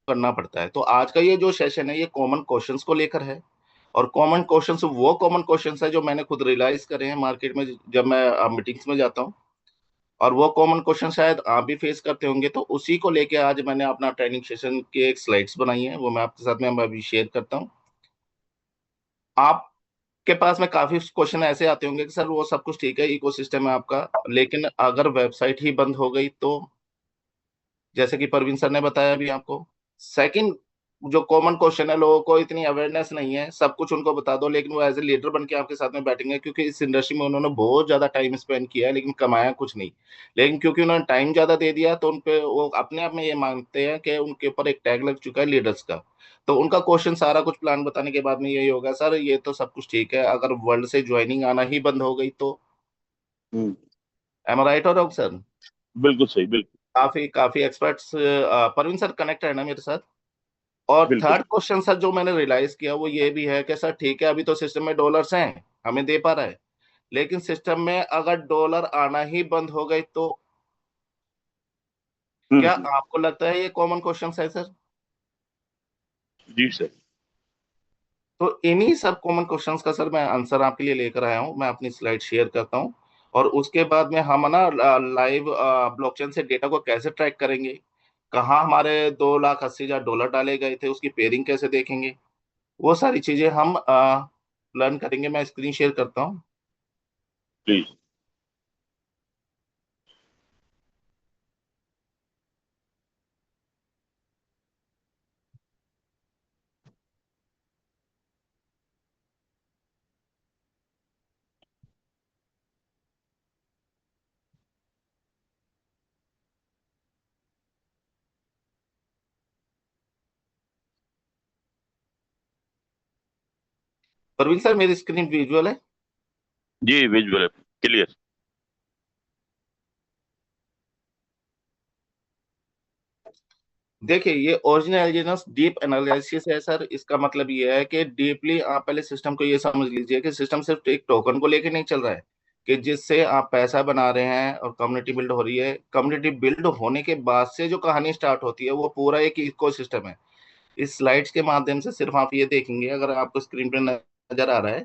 करना पड़ता है। तो आज का ये जो सेशन है ये कॉमन क्वेश्चंस को लेकर है, और कॉमन क्वेश्चंस है जो मैंने खुद रियलाइज करे हैं मार्केट में जब मैं मीटिंग्स में जाता हूँ, और वो कॉमन क्वेश्चन शायद आप भी फेस करते होंगे। तो उसी को लेके आज मैंने अपना ट्रेनिंग सेशन की एक स्लाइड्स बनाई है, वो मैं आपके साथ में मैं अभी शेयर करता हूँ। आपके पास में काफी क्वेश्चन ऐसे आते होंगे कि सर वो सब कुछ ठीक है, इकोसिस्टम है आपका, लेकिन अगर वेबसाइट ही बंद हो गई तो, जैसे कि परवीन सर ने बताया अभी आपको। सेकंड जो कॉमन क्वेश्चन है, लोगों को इतनी अवेयरनेस नहीं है, सब कुछ उनको बता दो लेकिन वो एज ए लीडर बन के आपके साथ में बैठेंगे, क्योंकि इस इंडस्ट्री में उन्होंने बहुत ज्यादा टाइम स्पेंड किया है लेकिन कमाया कुछ नहीं। लेकिन क्योंकि उन्होंने टाइम ज्यादा दे दिया तो उनपे वो अपने आप में ये मानते हैं कि उनके ऊपर एक टैग लग चुका है लीडर्स का। तो उनका क्वेश्चन सारा कुछ प्लान बताने के बाद में यही होगा, सर ये तो सब कुछ ठीक है, अगर वर्ल्ड से ज्वाइनिंग आना ही बंद हो गई तो। हम्म। एम आई राइट और रॉन्ग सर? बिल्कुल सही, बिल्कुल। काफी काफी एक्सपर्ट्स, परवीन सर कनेक्ट है ना मेरे साथ? और बिल्कुल। थर्ड क्वेश्चन सर जो मैंने रियलाइज किया वो ये भी है कि सर ठीक है, अभी तो सिस्टम में डॉलर्स हैं, हमें दे पा रहा है, लेकिन सिस्टम में अगर डॉलर आना ही बंद हो गए तो। क्या हम्म। आपको लगता है ये कॉमन क्वेश्चन है सर? जी सर। तो इन्हीं सब कॉमन क्वेश्चंस का सर मैं आंसर आपके लिए लेकर आया हूँ, मैं अपनी स्लाइड शेयर करता हूँ। और उसके बाद में हम ना लाइव ब्लॉकचेन से डेटा को कैसे ट्रैक करेंगे, कहाँ हमारे 2,80,000 डॉलर डाले गए थे, उसकी पेयरिंग कैसे देखेंगे, वो सारी चीजें हम लर्न करेंगे। मैं स्क्रीन शेयर करता हूँ। प्लीज। परवीन सर मेरी स्क्रीन विजुअल है? जी, विजुअल क्लियर। देखिए ये ओरिजिनल एलिजेंस डीप एनालिसिस है सर। इसका मतलब ये है कि डीपली आप पहले सिस्टम को ये समझ लीजिए कि सिस्टम सिर्फ एक टोकन को लेके नहीं चल रहा है, कि जिससे आप पैसा बना रहे हैं और कम्युनिटी बिल्ड हो रही है। कम्युनिटी बिल्ड होने के बाद से जो कहानी स्टार्ट होती है वो पूरा एक इकोसिस्टम है। इस स्लाइड्स के माध्यम से सिर्फ आप ये देखेंगे, अगर आपको स्क्रीन पे नजर आ रहा है,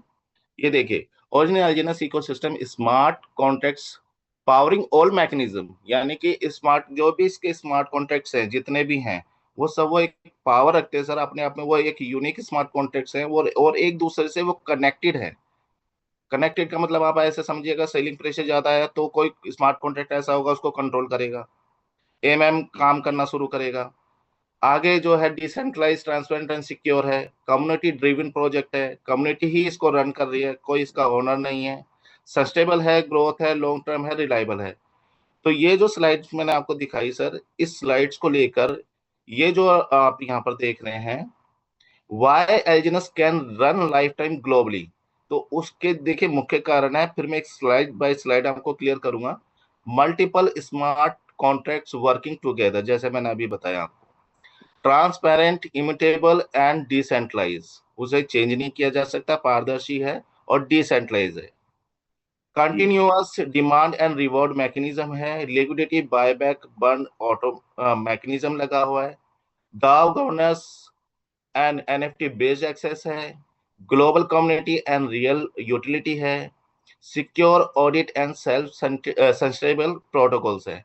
ये देखिए, ओरिजिनल एल्जीनस ecosystem smart contracts powering all mechanism, यानी कि स्मार्ट जो भी इसके स्मार्ट कॉन्ट्रैक्ट्स हैं जितने भी हैं, वो सब वो एक पावर रखते हैं सर अपने आप में, वो एक यूनिक स्मार्ट कॉन्ट्रैक्ट्स हैं और एक दूसरे से वो कनेक्टेड है। कनेक्टेड का मतलब आप ऐसे समझिएगा, सेलिंग प्रेशर ज्यादा है तो कोई स्मार्ट कॉन्ट्रैक्ट ऐसा होगा उसको कंट्रोल करेगा, एमएम काम करना शुरू करेगा। आगे जो है डिसेंट्रलाइज ट्रांसपेरेंट एंड सिक्योर है, कम्युनिटी ड्रिवन प्रोजेक्ट है, कम्युनिटी ही इसको रन कर रही है, कोई इसका ओनर नहीं है, सस्टेबल है, ग्रोथ है, लॉन्ग टर्म है, रिलायबल है। तो ये जो स्लाइड्स मैंने आपको दिखाई सर, इस स्लाइड्स को लेकर ये जो आप यहाँ पर देख रहे हैं, वाई एल्जिनस can run life time globally, तो उसके देखिए मुख्य कारण है, फिर मैं एक स्लाइड बाय स्लाइड आपको क्लियर करूंगा। Multiple smart contracts working together, जैसे मैंने अभी बताया, ट्रांसपेरेंट, इमिटेबल एंड डिसेंट्रलाइज, उसे चेंज नहीं किया जा सकता, पारदर्शी है और डिसेंट्रलाइज है। जी। Continuous demand and reward mechanism है, liquidity buyback burn auto mechanism लगा हुआ है, DAO governance and NFT based access है, global community and real utility है, secure audit and self sustainable protocols है।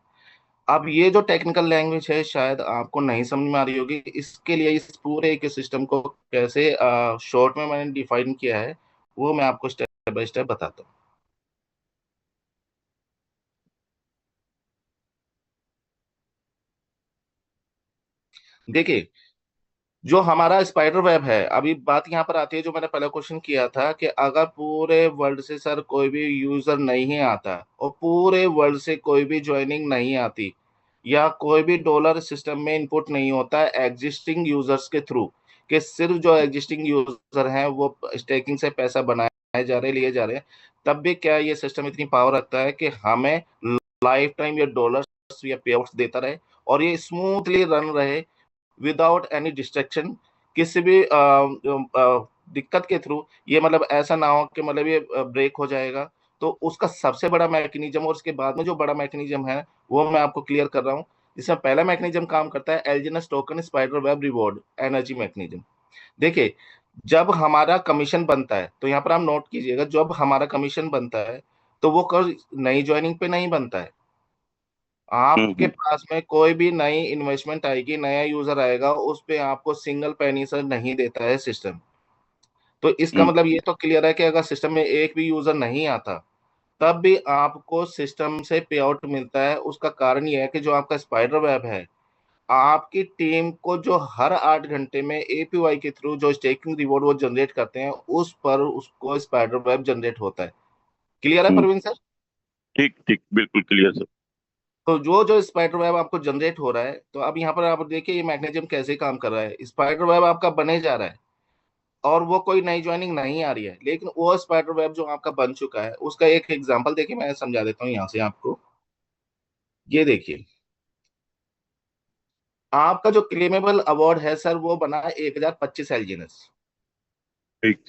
अब ये जो टेक्निकल लैंग्वेज है शायद आपको नहीं समझ में आ रही होगी, इसके लिए इस पूरे इकोसिस्टम को कैसे शॉर्ट में मैंने डिफाइन किया है, वो मैं आपको स्टेप बाय स्टेप बताता हूँ। देखिए, जो हमारा स्पाइडर वेब है, अभी बात यहाँ पर आती है जो मैंने पहले क्वेश्चन किया था, कि अगर पूरे वर्ल्ड से सर कोई भी यूजर नहीं आता और पूरे वर्ल्ड से कोई भी ज्वाइनिंग नहीं आती, या कोई भी डॉलर सिस्टम में इनपुट नहीं होता है एग्जिस्टिंग यूजर्स के थ्रू, कि सिर्फ जो एग्जिस्टिंग यूजर हैं वो स्टेकिंग से पैसा बनाए जा रहे लिए जा रहे हैं, तब भी क्या ये सिस्टम इतनी पावर रखता है कि हमें लाइफ टाइम ये डॉलर्स या पे देता रहे और ये स्मूथली रन रहे विदाउट एनी डिस्ट्रक्शन, किसी भी दिक्कत के थ्रू, ये मतलब ऐसा ना हो कि मतलब ये ब्रेक हो जाएगा। तो उसका सबसे बड़ा मैकेनिज्म और उसके बाद में जो बड़ा मैकेनिज्म है वो मैं आपको क्लियर कर रहा हूँ। जिसमें पहला मैकेनिज्म काम करता है एल्जिनस token spider web reward energy mechanism. देखिए, जब हमारा कमीशन बनता है तो यहाँ पर आप नोट कीजिएगा, जब हमारा कमीशन बनता है तो वो कर नई ज्वाइनिंग पे नहीं बनता है। आपके हम्म। पास में कोई भी नई इन्वेस्टमेंट आएगी, नया यूजर आएगा, उस पे आपको सिंगल पैनी सर नहीं देता है सिस्टम। तो इसका हम्म। मतलब ये तो क्लियर है कि अगर सिस्टम में एक भी यूजर नहीं आता तब भी आपको सिस्टम से पे आउट मिलता है। उसका कारण ये है कि जो आपका स्पाइडर वेब है, आपकी टीम को जो हर 8 घंटे में एपीवाई के थ्रू जो स्टेकिंग रिवॉर्ड वो जनरेट करते हैं, उस पर उसको स्पाइडर वेब जनरेट होता है। क्लियर है हम्म। प्रवीण सर? ठीक ठीक, बिल्कुल क्लियर सर। तो जो जो स्पाइडर वेब आपको जनरेट हो रहा है, तो अब यहाँ पर आप देखिए ये मैकेनिज्म कैसे काम कर रहा है। स्पाइडर वेब आपका बने जा रहा है और वो कोई नई ज्वाइनिंग नहीं आ रही है, लेकिन वो स्पाइडर वेब जो आपका बन चुका है उसका एक एग्जांपल देखिए, मैं समझा देता हूँ यहाँ से आपको। ये देखिए, आपका जो क्लेमेबल अवार्ड है सर वो बना है 1025 एलजीएनएस। ठीक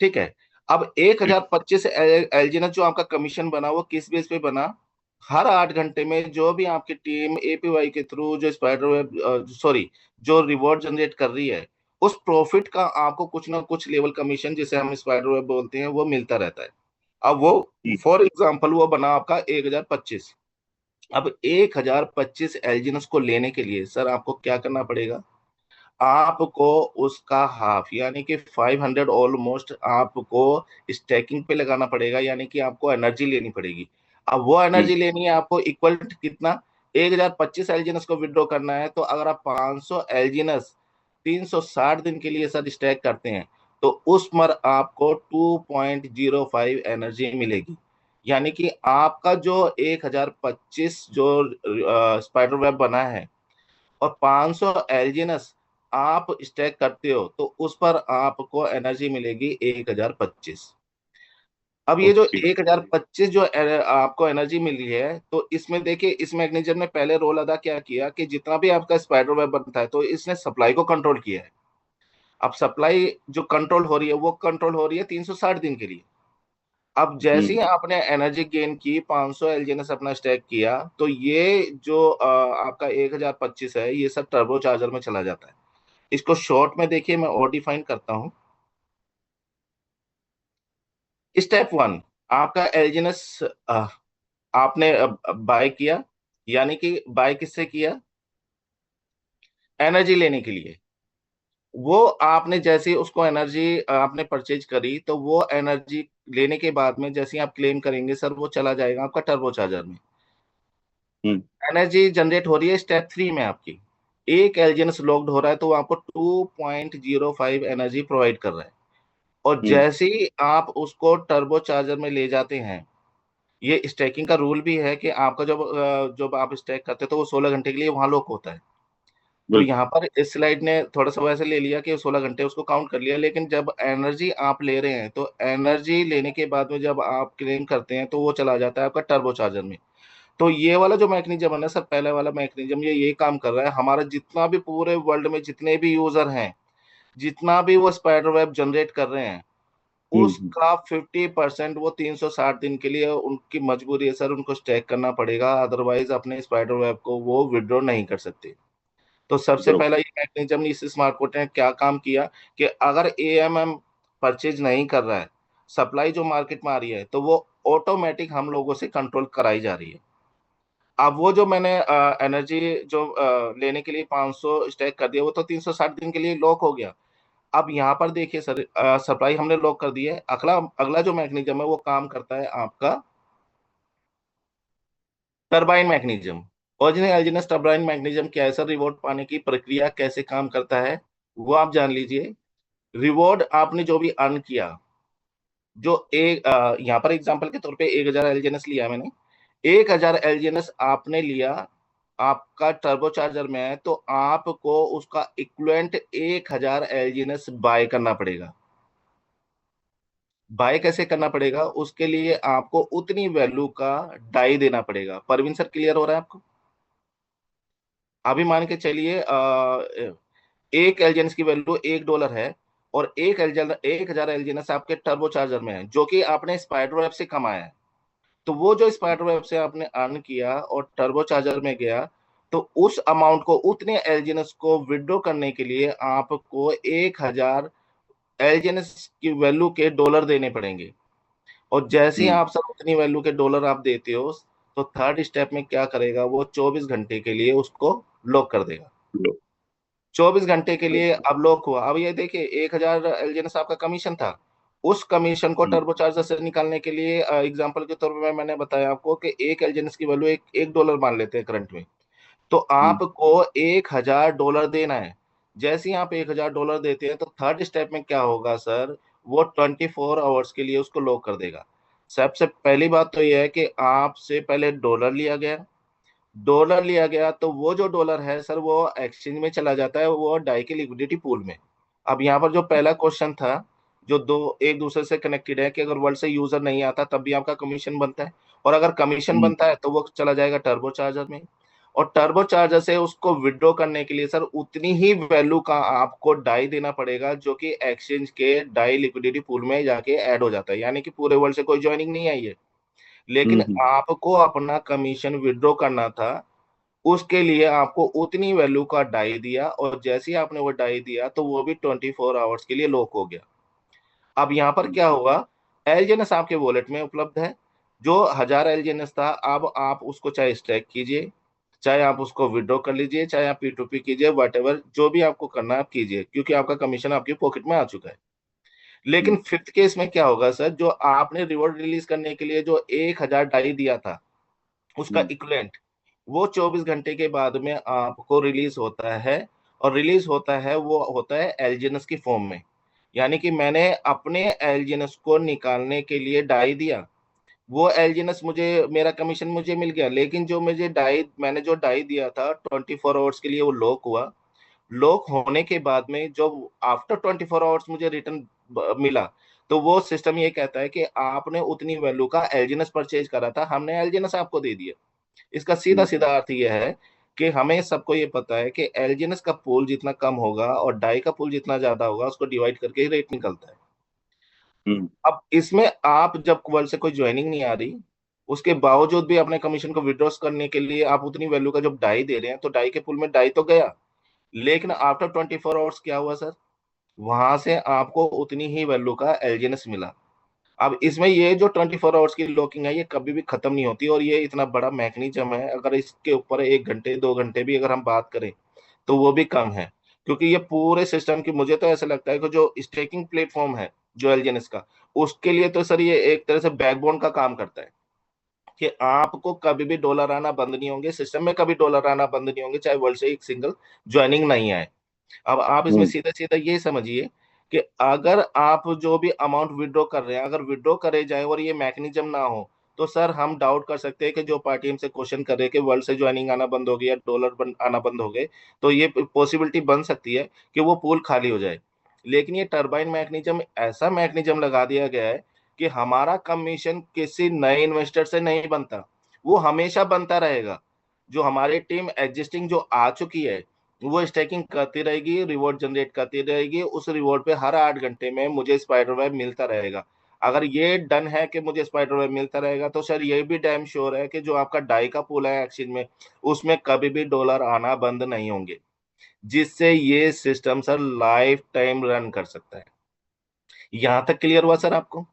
ठीक है। अब एक ठीक। हजार पच्चीस एलजीएनएस जो आपका कमीशन बना वो किस बेस पे बना? हर 8 घंटे में जो भी आपकी टीम एपीवाई के थ्रू जो स्पाइडर वेब सॉरी जो रिवॉर्ड जनरेट कर रही है, उस प्रॉफिट का आपको कुछ ना कुछ लेवल कमीशन, जिसे हम स्पाइडर वेब बोलते हैं, वो मिलता रहता है। अब वो हम्म। फॉर एग्जाम्पल वो बना आपका 1025। अब 1025 एलजीएनएस को लेने के लिए सर आपको क्या करना पड़ेगा? आपको उसका हाफ यानी कि 500 ऑलमोस्ट आपको स्टैकिंग पे लगाना पड़ेगा, यानी कि आपको एनर्जी लेनी पड़ेगी। अब वो हम्म। एनर्जी लेनी है आपको इक्वल कितना? 1025 एलजीनस को विड्रॉ करना है, तो अगर आप 500 एलजीनस 360 दिन के लिए सर स्टैक करते हैं तो उस पर आपको 2.05 एनर्जी मिलेगी। यानी कि आपका जो 1025 जो स्पाइडर वेब बना है और 500 एलजीनस आप स्टैक करते हो, तो उस पर आपको एनर्जी मिलेगी 1025। अब ये जो ओके। 1025 जो आपको एनर्जी मिली है, तो इसमें देखिए इस मैग्नीशियम ने पहले रोल अदा क्या किया कि जितना भी आपका स्पाइडर वेब बनता है तो इसने सप्लाई को कंट्रोल किया है। अब सप्लाई जो कंट्रोल हो रही है वो कंट्रोल हो रही है 360 दिन के लिए। अब जैसे ही हम्म। आपने एनर्जी गेन की, 500 एलजीएनएस अपना स्टैक किया, तो ये जो आपका 1025 है ये सब टर्बो चार्जर में चला जाता है। इसको शॉर्ट में देखिए मैं और डिफाइन करता हूं। स्टेप वन, आपका एलजीएनएस आपने बाय किया, यानी कि बाय किससे किया? एनर्जी लेने के लिए। वो आपने जैसे ही उसको एनर्जी आपने परचेज करी, तो वो एनर्जी लेने के बाद में जैसे ही आप क्लेम करेंगे सर, वो चला जाएगा आपका टर्बो चार्जर में। हम्म। एनर्जी जनरेट हो रही है स्टेप थ्री में आपकी। एक एलजीएनएस लॉक्ड हो रहा है तो वो आपको 2.05 एनर्जी प्रोवाइड कर रहा है। और हम्म। जैसे ही आप उसको टर्बो चार्जर में ले जाते हैं, ये स्टैकिंग का रूल भी है कि आपका जब आप स्टैक करते हैं तो वो 16 घंटे के लिए वहां लॉक होता है। तो बिल्कुल। यहाँ पर इस स्लाइड ने थोड़ा सा वैसे ले लिया कि 16 घंटे उसको काउंट कर लिया, लेकिन जब एनर्जी आप ले रहे हैं तो एनर्जी लेने के बाद में जब आप क्लेम करते हैं तो वो चला जाता है आपका टर्बो चार्जर में। तो ये वाला जो मैकेनिज्म है ना सर, पहले वाला मैकेनिज्म ये काम कर रहा है। हमारा जितना भी पूरे वर्ल्ड में जितने भी यूजर हैं, जितना भी वो स्पाइडर वेब जनरेट कर रहे हैं, हम्म। उसका 50% वो 360 दिन के लिए उनकी मजबूरी है सर, उनको स्टैक करना पड़ेगा, अदरवाइज अपने स्पाइडर वेब को वो विड्रॉ नहीं कर सकते। तो सबसे बरोबर। पहला ये मैकेनिज्म इस स्मार्ट कोर्ट ने क्या काम किया कि अगर एएमएम परचेज नहीं कर रहा है, सप्लाई जो मार्केट में आ रही है, तो वो ऑटोमेटिक हम लोगों से कंट्रोल कराई जा रही है। अब वो जो मैंने एनर्जी जो लेने के लिए 500 स्टैक कर दिया, वो तो 360 दिन के लिए लॉक हो गया। अब यहाँ पर देखिए सर, सप्लाई हमने लॉक कर दी है। अगला अगला जो मैकेनिज्म है वो काम करता है आपका टरबाइन मैकेनिज्म। ओरिजिनल एल्जिनस टरबाइन मैकेनिज्म क्या है सर? रिवॉर्ड पाने की प्रक्रिया कैसे काम करता है वो आप जान लीजिए। रिवॉर्ड आपने जो भी अर्न किया, जो एक यहाँ पर एग्जांपल के तौर पे 1000 एलजीएनएस लिया मैंने, 1000 एलजीएनएस आपने लिया, आपका टर्बो चार्जर में है, तो आपको उसका इक्विवेलेंट 1000 एलजीएनएस बाय करना पड़ेगा। बाय कैसे करना पड़ेगा? उसके लिए आपको उतनी वैल्यू का डाई देना पड़ेगा। परवीन सर, क्लियर हो रहा है आपको? अभी मान के चलिए एक एलजीएनएस की वैल्यू $1 है, और एक एलजन 1000 एलजीएनएस आपके टर्बो चार्जर में है जो कि आपने स्पाइडर वेब से कमाया है। तो वो जो स्पाइडर वेब से आपने अर्न किया और टर्बो चार्जर में गया, तो उस अमाउंट को, उतने एलजीएनएस को विड्रॉ करने के लिए आपको 1,000 एलजीएनएस की वैल्यू के डॉलर देने पड़ेंगे। और जैसे ही हम्म। आप सर उतनी वैल्यू के डॉलर आप देते हो, तो थर्ड स्टेप में क्या करेगा, वो 24 घंटे के लिए उसको लॉक कर देगा। लो। 24 घंटे के लिए अच्छा। अब लॉक हुआ। अब ये देखिए, 1,000 एलजीएनएस आपका कमीशन था। उस कमीशन को हम्म। टर्बोचार्जर से निकालने के लिए एग्जांपल के तौर पे मैंने बताया आपको कि एक एलजीएनएस की वैल्यू एक डॉलर मान लेते हैं करंट में। तो हम्म। आपको 1,000 डॉलर देना है। जैसे ही आप 1,000 डॉलर देते हैं, तो थर्ड स्टेप में क्या होगा सर, वो 24 आवर्स के लिए उसको लॉक कर देगा। सबसे पहली बात तो यह है कि आपसे पहले डॉलर लिया गया। डॉलर लिया गया तो वो जो डॉलर है सर, वो एक्सचेंज में चला जाता है, वो डाई के लिक्विडिटी पूल में। अब यहाँ पर जो पहला क्वेश्चन था, जो दो एक दूसरे से कनेक्टेड है, कि अगर वर्ल्ड से यूजर नहीं आता तब भी आपका कमीशन बनता है, और अगर कमीशन हम्म। बनता है तो वो चला जाएगा टर्बो चार्जर में। और टर्बो चार्जर से उसको विड्रॉ करने के लिए सर उतनी ही वैल्यू का आपको डाई देना पड़ेगा, जो कि एक्सचेंज के डाई लिक्विडिटी पूल में जाके ऐड हो जाता है। यानी कि पूरे वर्ल्ड से कोई ज्वाइनिंग नहीं आई है, लेकिन हम्म। आपको अपना कमीशन विड्रॉ करना था। उसके लिए आपको उतनी वैल्यू का डाई दिया, और जैसे ही आपने वो डाई दिया, तो वो भी 24 आवर्स के लिए लॉक हो गया। अब यहाँ पर हम्म। क्या होगा, एलजीएनएस आपके वॉलेट में उपलब्ध है। जो 1,000 एलजीएनएस था, अब आप उसको चाहे स्टैक कीजिए, चाहे आप उसको विड्रॉ कर लीजिए, चाहे आप P2P कीजिए, वट एवर जो भी आपको करना है आप कीजिए, क्योंकि आपका कमीशन आपकी पॉकेट में आ चुका है। लेकिन हम्म। फिफ्थ केस में क्या होगा सर, जो आपने रिवॉर्ड रिलीज करने के लिए जो 1,000 डाई दिया था, उसका हम्म। इक्विवेलेंट वो 24 घंटे के बाद में आपको रिलीज होता है। और रिलीज होता है, वो होता है एलजीएनएस की फॉर्म में। यानी कि मैंने अपने एलजीएनएस को निकालने के लिए डाई दिया, वो एलजीएनएस मुझे, मेरा कमीशन मुझे मिल गया, लेकिन जो मुझे डाई, मैंने जो डाई दिया था 24 आवर्स के लिए, वो लॉक हुआ। लॉक होने के बाद में जो आफ्टर 24 आवर्स मुझे रिटर्न मिला, तो वो सिस्टम ये कहता है कि आपने उतनी वैल्यू का एलजीएनएस परचेज करा था, हमने एलजीएनएस आपको दे दिया। इसका सीधा हम्म। सीधा अर्थ यह है कि हमें सबको ये पता है कि एलजीएनएस का पूल जितना कम होगा और डाई का पूल जितना ज्यादा होगा, उसको डिवाइड करके ही रेट निकलता है। हम्म। अब इसमें आप जब वर्ल्ड से कोई ज्वाइनिंग नहीं आ रही, उसके बावजूद भी अपने कमीशन को विड्रॉ करने के लिए आप उतनी वैल्यू का जब डाई दे रहे हैं, तो डाई के पूल में डाई तो गया, लेकिन आफ्टर 24 आवर्स क्या हुआ सर, वहां से आपको उतनी ही वैल्यू का एलजीएनएस मिला। अब इसमें ये जो 24 आवर्स की लॉकिंग है, ये कभी भी खत्म नहीं होती, और ये इतना बड़ा मैकेनिज्म है, अगर इसके ऊपर 1 घंटे 2 घंटे भी अगर हम बात करें, तो वो भी कम है। क्योंकि ये पूरे सिस्टम की, मुझे तो ऐसा लगता है कि जो स्टेकिंग प्लेटफॉर्म है जो एलजीएनएस का, उसके लिए तो सर ये एक तरह से बैकबोन का काम करता है, कि आपको कभी भी डॉलर आना बंद नहीं होंगे, सिस्टम में कभी डॉलर आना बंद नहीं होंगे, चाहे वर्ल्ड से एक सिंगल ज्वाइनिंग नहीं आए। अब आप इसमें हम्म। सीधा सीधा ये समझिए कि अगर आप जो भी अमाउंट विड्रॉ कर रहे हैं, अगर विड्रॉ करे जाए और ये मैकेनिज्म ना हो, तो सर हम डाउट कर सकते हैं कि जो पार्टी हमसे क्वेश्चन कर रहे हैं कि वर्ल्ड से ज्वाइनिंग आना बंद हो गई या डॉलर आना बंद हो गए, तो ये पॉसिबिलिटी बन सकती है कि वो पूल खाली हो जाए। लेकिन ये टरबाइन मैकेनिज्म ऐसा मैकेनिज्म लगा दिया गया है कि हमारा कमीशन किसी नए इन्वेस्टर से नहीं बनता, वो हमेशा बनता रहेगा। जो हमारी टीम एग्जिस्टिंग जो आ चुकी है, वो स्टैकिंग करती रहेगी, रिवॉर्ड जनरेट करती रहेगी, उस रिवॉर्ड पे हर 8 घंटे में मुझे स्पाइडर वेब मिलता रहेगा। अगर ये डन है कि मुझे स्पाइडर वेब मिलता रहेगा, तो सर ये भी डैम श्योर है कि जो आपका डाई का पूल है एक्सचेंज में, उसमें कभी भी डॉलर आना बंद नहीं होंगे, जिससे ये system sir life time run कर सकता है। यहां तक क्लियर हुआ सर आपको?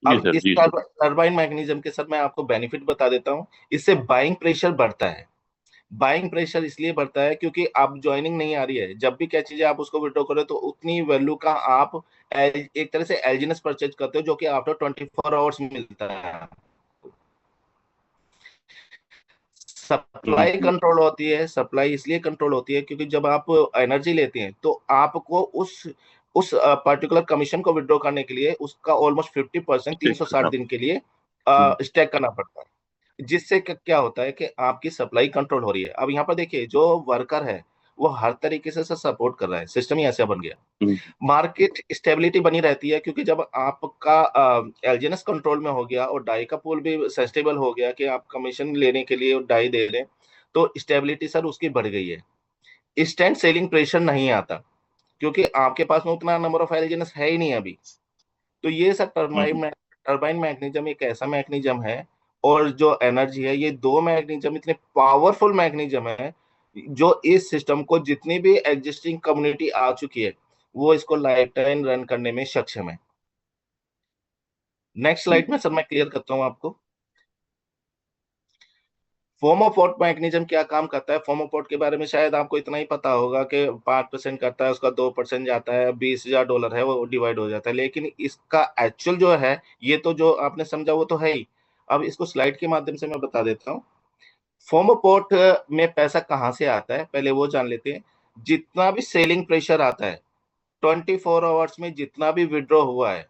जी अब सर, इस जी सर। टर्बाइन मैकेनिज्म के सर मैं आपको बेनिफिट बता देता हूँ। इससे बाइंग प्रेशर बढ़ता है। बाइंग प्रेशर इसलिए बढ़ता है क्योंकि आप ज्वाइनिंग नहीं आ रही है, जब भी क्या चीजें आप उसको विड्रॉ करो, तो उतनी वैल्यू का आप एक तरह से एलजीएनएस परचेज करते हो, जो कि आफ्टर 24 आवर्स मिलता है। सप्लाई हम्म। कंट्रोल होती है, सप्लाई इसलिए कंट्रोल होती है क्योंकि जब आप एनर्जी लेते हैं, तो आपको उस पर्टिकुलर कमीशन को विड्रॉ करने के लिए उसका ऑलमोस्ट 50% तीन ठीक सौ करना साठ दिन के लिए हम्म। स्टैक करना पड़ता है। जिससे क्या होता है कि आपकी सप्लाई कंट्रोल हो रही है। अब यहाँ पर देखिए, जो वर्कर है, वो हर तरीके से सपोर्ट कर रहा है, सिस्टम ही ऐसा बन गया। हम्म। मार्केट स्टेबिलिटी बनी रहती है, क्योंकि जब आपका एलजीएनएस कंट्रोल में हो गया और डाई का पूल भी सस्टेबल हो गया, कि आप कमीशन लेने के लिए डाई दे रहे हैं, तो स्टेबिलिटी सर उसकी बढ़ गई है। इंस्टेंट सेलिंग प्रेशर नहीं आता, क्योंकि आपके पास में उतना नंबर ऑफ एलजीएनएस है ही नहीं अभी। तो ये सब हम्म। टर्बाइन मैकेनिज्म एक ऐसा मैकेनिज्म है, और जो एनर्जी है, ये दो मैकेनिज्म इतने पावरफुल मैकेनिज्म है जो इस सिस्टम को, जितनी भी एग्जिस्टिंग कम्युनिटी आ चुकी है, वो इसको लाइफ टाइम रन करने में सक्षम है। नेक्स्ट हम्म, स्लाइड में सर मैं क्लियर करता हूं आपको। फोमोपोट मैकेनिज्म क्या काम करता है। फोमोपोट के बारे में शायद आपको इतना ही पता होगा कि 5% करता है, उसका 2% जाता है, $20,000 है वो डिवाइड हो जाता है। लेकिन इसका एक्चुअल जो है, ये तो जो आपने समझा वो तो है ही। अब इसको स्लाइड के माध्यम से मैं बता देता हूँ। फोमोपोट में पैसा कहाँ से आता है, पहले वो जान लेते हैं। जितना भी सेलिंग प्रेशर आता है, 24 आवर्स में जितना भी विड्रॉ हुआ है,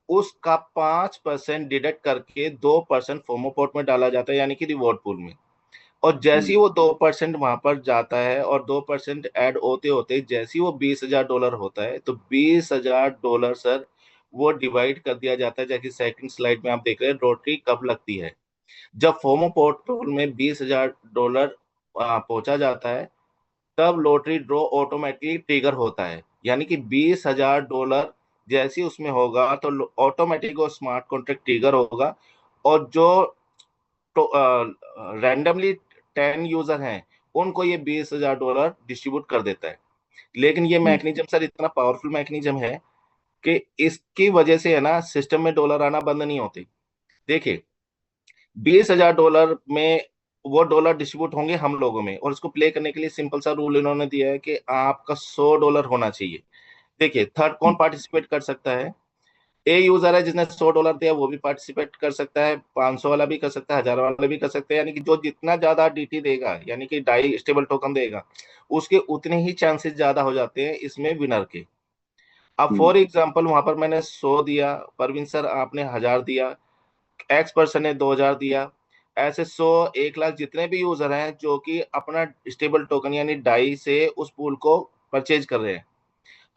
उसका 5% डिडक्ट करके 2% फोमोपोट में डाला जाता है, यानी कि रिवॉर्ड पूल में। और जैसे हम्म, ही वो 2% वहां पर जाता है और 2% ऐड होते होते जैसे ही वो $20,000 होता है, तो $20,000 सर वो डिवाइड कर दिया जाता है। जैसे सेकंड स्लाइड में आप देख रहे हैं लॉटरी कब लगती है। जब फोमो पोर्टल में $20,000 पहुंचा जाता है, तब लॉटरी ड्रॉ ऑटोमेटिकली ट्रिगर होता है। यानी कि $20,000 जैसे ही उसमें होगा तो ऑटोमेटिक वो स्मार्ट कॉन्ट्रैक्ट ट्रिगर होगा। और जो तो रैंडमली 10 यूजर हैं, उनको ये $20,000 डिस्ट्रीब्यूट कर देता है। लेकिन ये हम्म, मैकेनिज्म सर इतना पावरफुल मैकेनिज्म है कि इसकी वजह से है ना, सिस्टम में डॉलर आना बंद नहीं होते। देखिए, $20,000 में वो डॉलर डिस्ट्रीब्यूट होंगे हम लोगों में, और इसको प्ले करने के लिए सिंपल सा रूल इन्होंने दिया है कि आपका $100 होना चाहिए। देखिए, थर्ड कौन हम्म, पार्टिसिपेट कर सकता है। ए यूजर है जिसने $100 दिया, वो भी पार्टिसिपेट कर सकता है, 500 वाला भी कर सकता है, 1000 वाला भी कर सकता है। यानी कि जो जितना ज्यादा डीटी देगा, यानी कि डाई स्टेबल टोकन देगा, उसके उतने ही चांसेस ज्यादा हो जाते हैं इसमें विनर के। अब हम्म, फॉर एग्जाम्पल वहां पर मैंने 100 दिया, परवीन सर आपने 1000 दिया, एक्स पर्सन ने 2000 दिया। ऐसे 100, 1 लाख जितने भी यूजर हैं जो कि अपना स्टेबल टोकन यानी डाई से उस पूल को परचेज कर रहे हैं,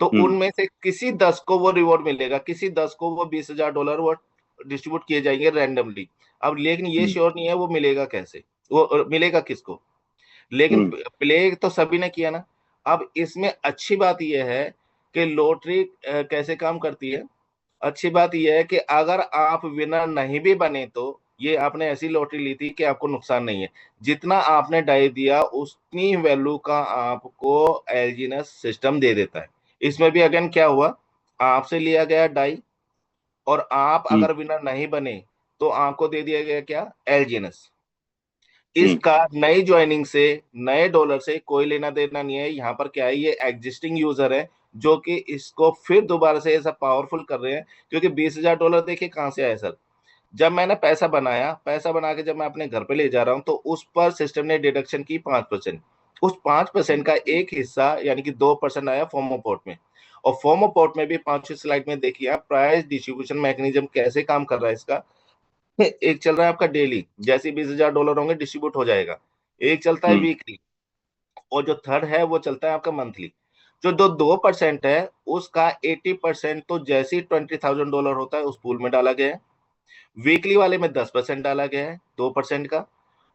तो हम्म, उनमें से किसी 10 को वो रिवॉर्ड मिलेगा, किसी 10 को वो $20,000 वो डिस्ट्रीब्यूट किए जाएंगे रैंडमली। अब लेकिन ये हम्म, श्योर नहीं है वो मिलेगा कैसे, वो मिलेगा किसको। लेकिन हम्म, प्ले तो सभी ने किया ना। अब इसमें अच्छी बात यह है कि लॉटरी कैसे काम करती है। अच्छी बात यह है कि अगर आप विनर नहीं भी बने, तो ये आपने ऐसी लॉटरी ली थी कि आपको नुकसान नहीं है। जितना आपने डाई दिया उतनी वैल्यू का आपको एलजीएनएस सिस्टम दे देता है। इसमें भी अगेन क्या हुआ, आपसे लिया गया डाई, और आप हम्म, अगर विनर नहीं बने तो आपको दे दिया गया क्या, एलजीएनएस। हम्म, इसका नई ज्वाइनिंग से, नए डॉलर से कोई लेना देना नहीं है। यहाँ पर क्या है, ये एग्जिस्टिंग यूजर है जो कि इसको फिर दोबारा से ऐसा पावरफुल कर रहे हैं। क्योंकि $20,000 देखिए कहाँ से आया सर। जब मैंने पैसा बनाया, पैसा बना के जब मैं अपने घर पे ले जा रहा हूँ, तो उस पर सिस्टम ने डिडक्शन की 5%। उस 5% का एक हिस्सा यानी कि 2% आया फोमोपोर्ट में। और फोमोपोर्ट में भी 5वीं स्लाइड में देखिए आप प्राइस डिस्ट्रीब्यूशन मैकेनिज्म कैसे काम कर रहा है इसका। एक चल रहा है आपका डेली, जैसे $20,000 होंगे डिस्ट्रीब्यूट हो जाएगा। एक चलता है हम्म, वीकली, और जो थर्ड है वो चलता है आपका मंथली। जो 2% है, उसका 80% तो जैसे ही $20,000 होता है उस पूल में डाला गया है। वीकली वाले में 10% डाला गया है, 2% का।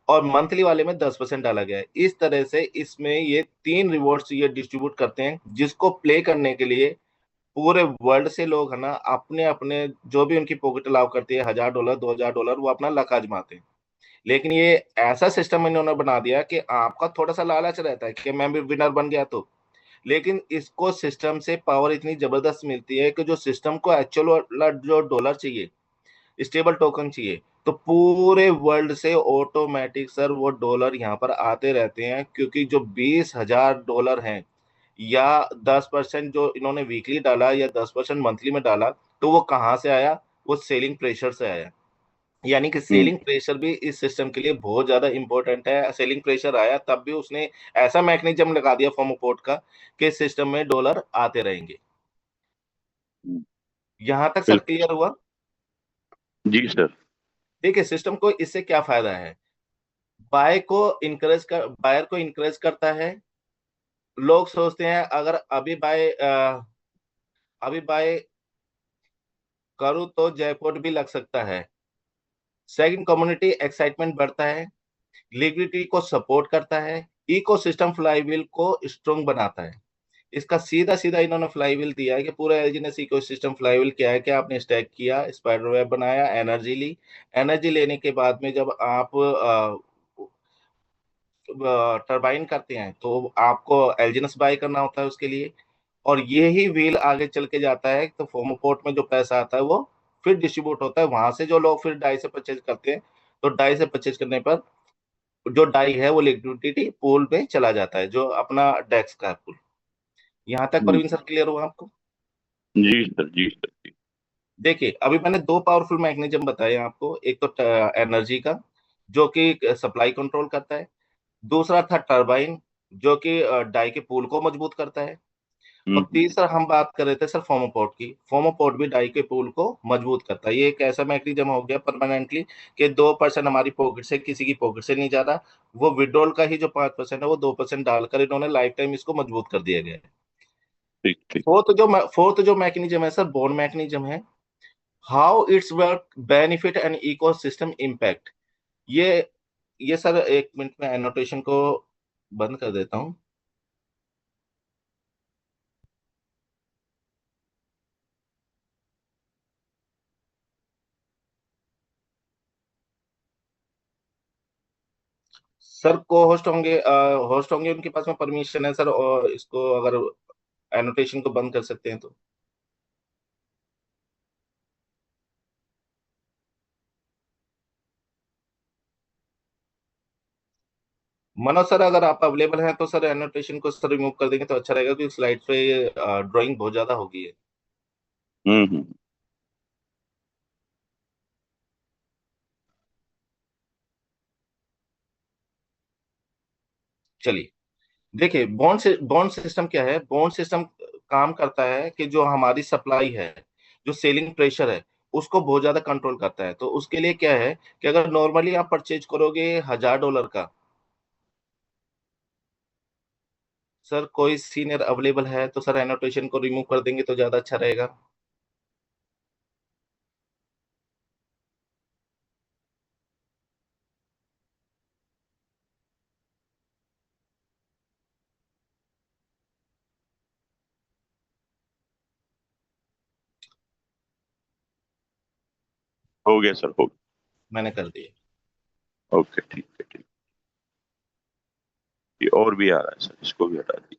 और मंथली वाले में 10% डाला गया है। इस तरह से इसमें ये तीन रिवॉर्ड्स ये डिस्ट्रीब्यूट करते हैं, जिसको प्ले करने के लिए पूरे वर्ल्ड से लोग है ना, अपने अपने जो भी उनकी पॉकेट अलाउ करती है, $1,000 $2,000, वो अपना लक आजमाते हैं। लेकिन ये ऐसा सिस्टम इन्होंने बना दिया कि आपका थोड़ा सा लालच रहता है कि मैं भी विनर बन गया तो। लेकिन इसको सिस्टम से पावर इतनी जबरदस्त मिलती है कि जो सिस्टम को एक्चुअल जो डॉलर चाहिए, स्टेबल टोकन चाहिए, तो पूरे वर्ल्ड से ऑटोमेटिक सर वो डॉलर यहाँ पर आते रहते हैं। क्योंकि जो $20,000 हैं, या 10% जो इन्होंने वीकली डाला या 10% मंथली में डाला, तो वो कहाँ से आया, वो सेलिंग प्रेशर से आया। यानी कि हम्म, सेलिंग प्रेशर भी इस सिस्टम के लिए बहुत ज्यादा इंपॉर्टेंट है। सेलिंग प्रेशर आया तब भी उसने ऐसा मैकेनिज्म लगा दिया फोमोपोर्ट का कि सिस्टम में डॉलर आते रहेंगे। हम्म, यहां तक सर बिल्कुल। क्लियर हुआ। जी सर। देखिए, सिस्टम को इससे क्या फायदा है। बायर को इनकरेज करता है। लोग सोचते हैं अगर अभी बाय करूँ तो जयपोर्ट भी लग सकता है। सेकंड, कम्युनिटी एक्साइटमेंट बढ़ता है, लिक्विडिटी को सपोर्ट करता है, इकोसिस्टम फ्लाईव्हील को स्ट्रोंग बनाता है। इसका सीधा सीधा इन्होंने फ्लाईव्हील दिया है कि पूरा एलजीएनएस इकोसिस्टम फ्लाईव्हील क्या है कि आपने स्टैक किया, स्पाइडर वेब बनाया, एनर्जी ली। एनर्जी लेने के बाद में जब आप टरबाइन करते हैं तो आपको एलजीएनएस बाय करना होता है उसके लिए। और ये ही व्हील आगे चल के जाता है तो फोमोपोर्ट में जो पैसा आता है वो फिर डिस्ट्रीब्यूट होता है, वहां से जो लोग फिर डाई से परचेज करते हैं। तो डाई से परचेज करने पर जो डाई है वो लिक्विडिटी पूल में चला जाता है, जो अपना डेक्स का पूल। यहाँ तक हम्म, परवीन सर क्लियर हुआ आपको? जी सर, जी सर, जी। देखिए अभी मैंने दो पावरफुल मैकेनिज्म बताए आपको, एक तो एनर्जी का जो कि सप्लाई कंट्रोल करता है, दूसरा था टरबाइन जो कि डाई के पूल को मजबूत करता है, और हम्म, तीसरा हम बात कर रहे थे सर फोमोपोट की। फोमोपोट भी डाई के पूल को मजबूत करता है। ये एक ऐसा मैकेनिज्म हो गया परमानेंटली कि 2% हमारी पॉकेट से किसी की पॉकेट से नहीं जा रहा, वो विड्रॉल का ही जो 5% है वो 2% डालकर इन्होंने लाइफ टाइम इसको मजबूत कर दिया गया है। ठीक ठीक। फोर्थ जो मैकेनिज्म है सर बॉन्ड मैकेनिज्म है। How it's work, benefit and ecosystem impact. ये ये सर एक मिनट में एनोटेशन को बंद कर देता हूँ। सर को होस्ट होंगे उनके पास में परमिशन है सर, और इसको अगर एनोटेशन को बंद कर सकते हैं तो। मनोज सर अगर आप अवेलेबल हैं तो सर एनोटेशन को सर रिमूव कर देंगे तो अच्छा रहेगा, क्योंकि स्लाइड पे ड्राइंग बहुत ज्यादा हो गई है। हम्म। चलिए देखिए, बॉन्ड सिस्टम क्या है? बॉन्ड सिस्टम काम करता है कि जो हमारी सप्लाई है, जो सेलिंग प्रेशर है, उसको बहुत ज्यादा कंट्रोल करता है। तो उसके लिए क्या है कि अगर नॉर्मली आप परचेज करोगे $1000 का, सर कोई सीनियर अवेलेबल है तो सर एनोटेशन को रिमूव कर देंगे तो ज्यादा अच्छा रहेगा। हो गया सर, हो मैंने कर दिया। गया। ओके, ठीक है, ठीक। ये और भी आ रहा है सर, इसको भी हटा दीजिए।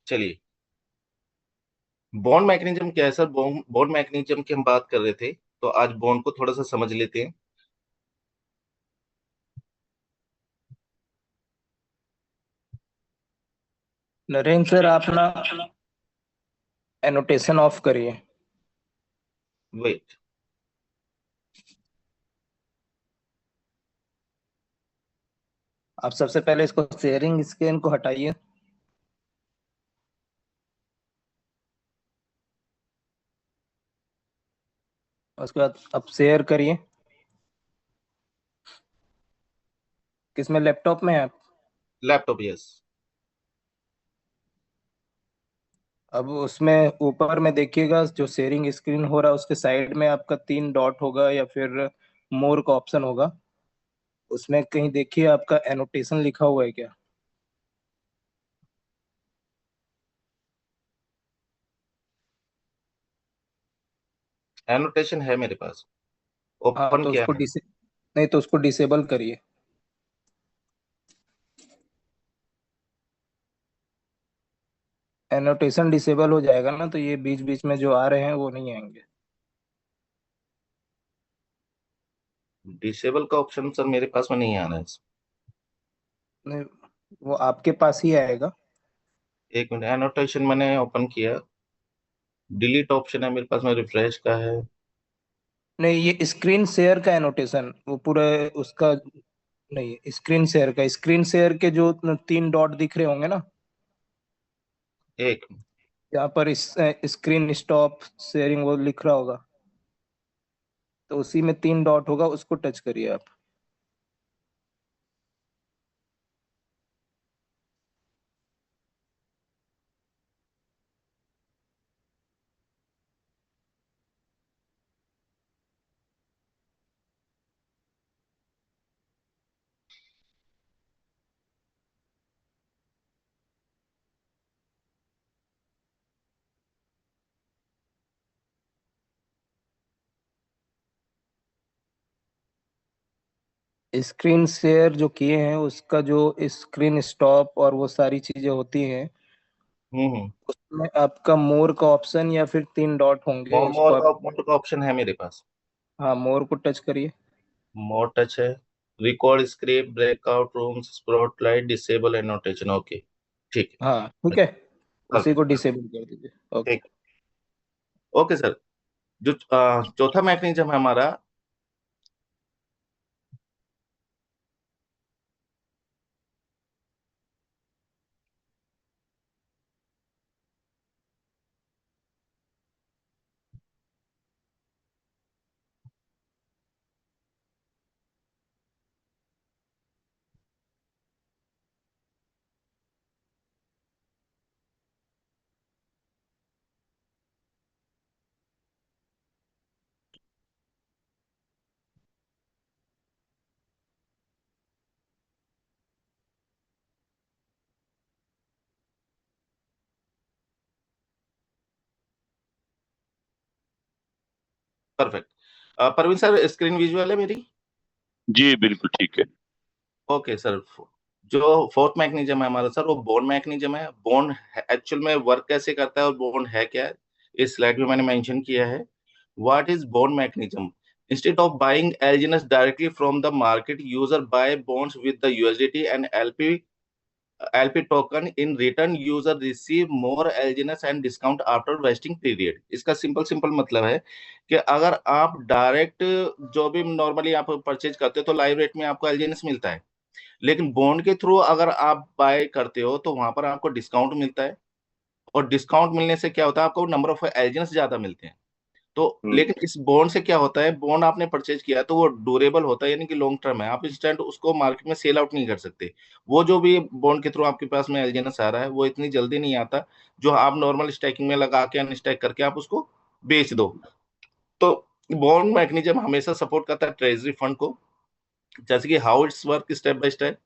चलिए, बॉन्ड मैकेनिज्म क्या है सर? बॉन्ड मैकेनिज्म की हम बात कर रहे थे, तो आज बॉन्ड को थोड़ा सा समझ लेते हैं। नरेंद्र सर, आप ना एनोटेशन ऑफ करिए। वेट। आप सबसे पहले इसको शेयरिंग स्क्रीन को हटाइए। उसके बाद अब शेयर करिए। किसमें, लैपटॉप में है आप? Laptop, yes. अब उसमें ऊपर में देखिएगा, जो शेयरिंग स्क्रीन हो रहा है उसके साइड में आपका 3 डॉट होगा या फिर मोर का ऑप्शन होगा। उसमें कहीं देखिए आपका एनोटेशन लिखा हुआ है क्या? एनोटेशन है मेरे पास, हाँ ओपन तो किया उसको है। नहीं तो उसको डिसेबल करिए। एनोटेशन डिसेबल हो जाएगा ना तो ये बीच बीच में जो आ रहे हैं वो नहीं आएंगे। डिसेबल का ऑप्शन सर मेरे पास में नहीं आ रहा है। नहीं, वो आपके पास ही आएगा। एक मिनट, एनोटेशन मैंने ओपन किया, डिलीट ऑप्शन है मेरे पास में, रिफ्रेश का है। नहीं, ये स्क्रीन शेयर का एनोटेशन, वो पूरा उसका नहीं, स्क्रीन शेयर का, स्क्रीन शेयर के जो 3 डॉट दिख रहे होंगे ना, एक यहाँ पर इस स्क्रीन स्टॉप शेयरिंग वो लिख रहा होगा, तो उसी में 3 डॉट होगा, उसको टच करिए आप। स्क्रीन शेयर जो किए हैं उसका जो स्क्रीन स्टॉप और वो सारी चीजें होती हैं, हम्म। उसमें आपका मोर का ऑप्शन या फिर तीन डॉट होंगे, उसको आप। मोर का ऑप्शन है मेरे पास। हाँ, मोर को टच करिए। मोर टच है। Record script, breakout rooms, spotlight, disable annotation, okay. ठीक हाँ है। ठीक है, उसी को परफेक्ट। डिसेबल कर दीजिए। ओके। ठीक। Okay sir. जो चौथा मैकेनिज्म है हमारा। Perfect. Parveen sir, screen visual है मेरी? जी बिल्कुल ठीक है। Okay sir. जो फोर्थ मैकेनिज्म है हमारा सर, वो बोन मैकेनिज्म है। बोन एक्चुअल में वर्क कैसे करता है और बोन है क्या है, इस स्लाइड में मैंने मेंशन किया है। What is bond mechanism? Instead of buying LGNS directly from the market, user buy bonds with the USDT and LP token. In return user receive more LGNS and discount after vesting period. इसका simple simple मतलब है कि अगर आप direct जो भी normally आप purchase करते हो तो लाइव रेट में आपको एलजीएनएस मिलता है। लेकिन बॉन्ड के थ्रू अगर आप बाय करते हो तो वहां पर आपको डिस्काउंट मिलता है। और डिस्काउंट मिलने से क्या होता है, आपको नंबर ऑफ एजेंट्स ज्यादा मिलते हैं। तो हम्म लेकिन इस बॉन्ड से क्या होता है, बॉन्ड आपने परचेज किया तो वो ड्यूरेबल होता है, यानी कि लॉन्ग टर्म है। आप इंस्टेंट उसको मार्केट में सेल आउट नहीं कर सकते। वो जो भी बॉन्ड के थ्रू आपके पास में एलजीएनएस आ रहा है वो इतनी जल्दी नहीं आता, जो आप नॉर्मल स्टैकिंग में लगा के अनस्टैक करके आप उसको बेच दो। तो बॉन्ड मैकेनिज्म हमेशा सपोर्ट करता है ट्रेजरी फंड को। जैसे कि how it's work step by step.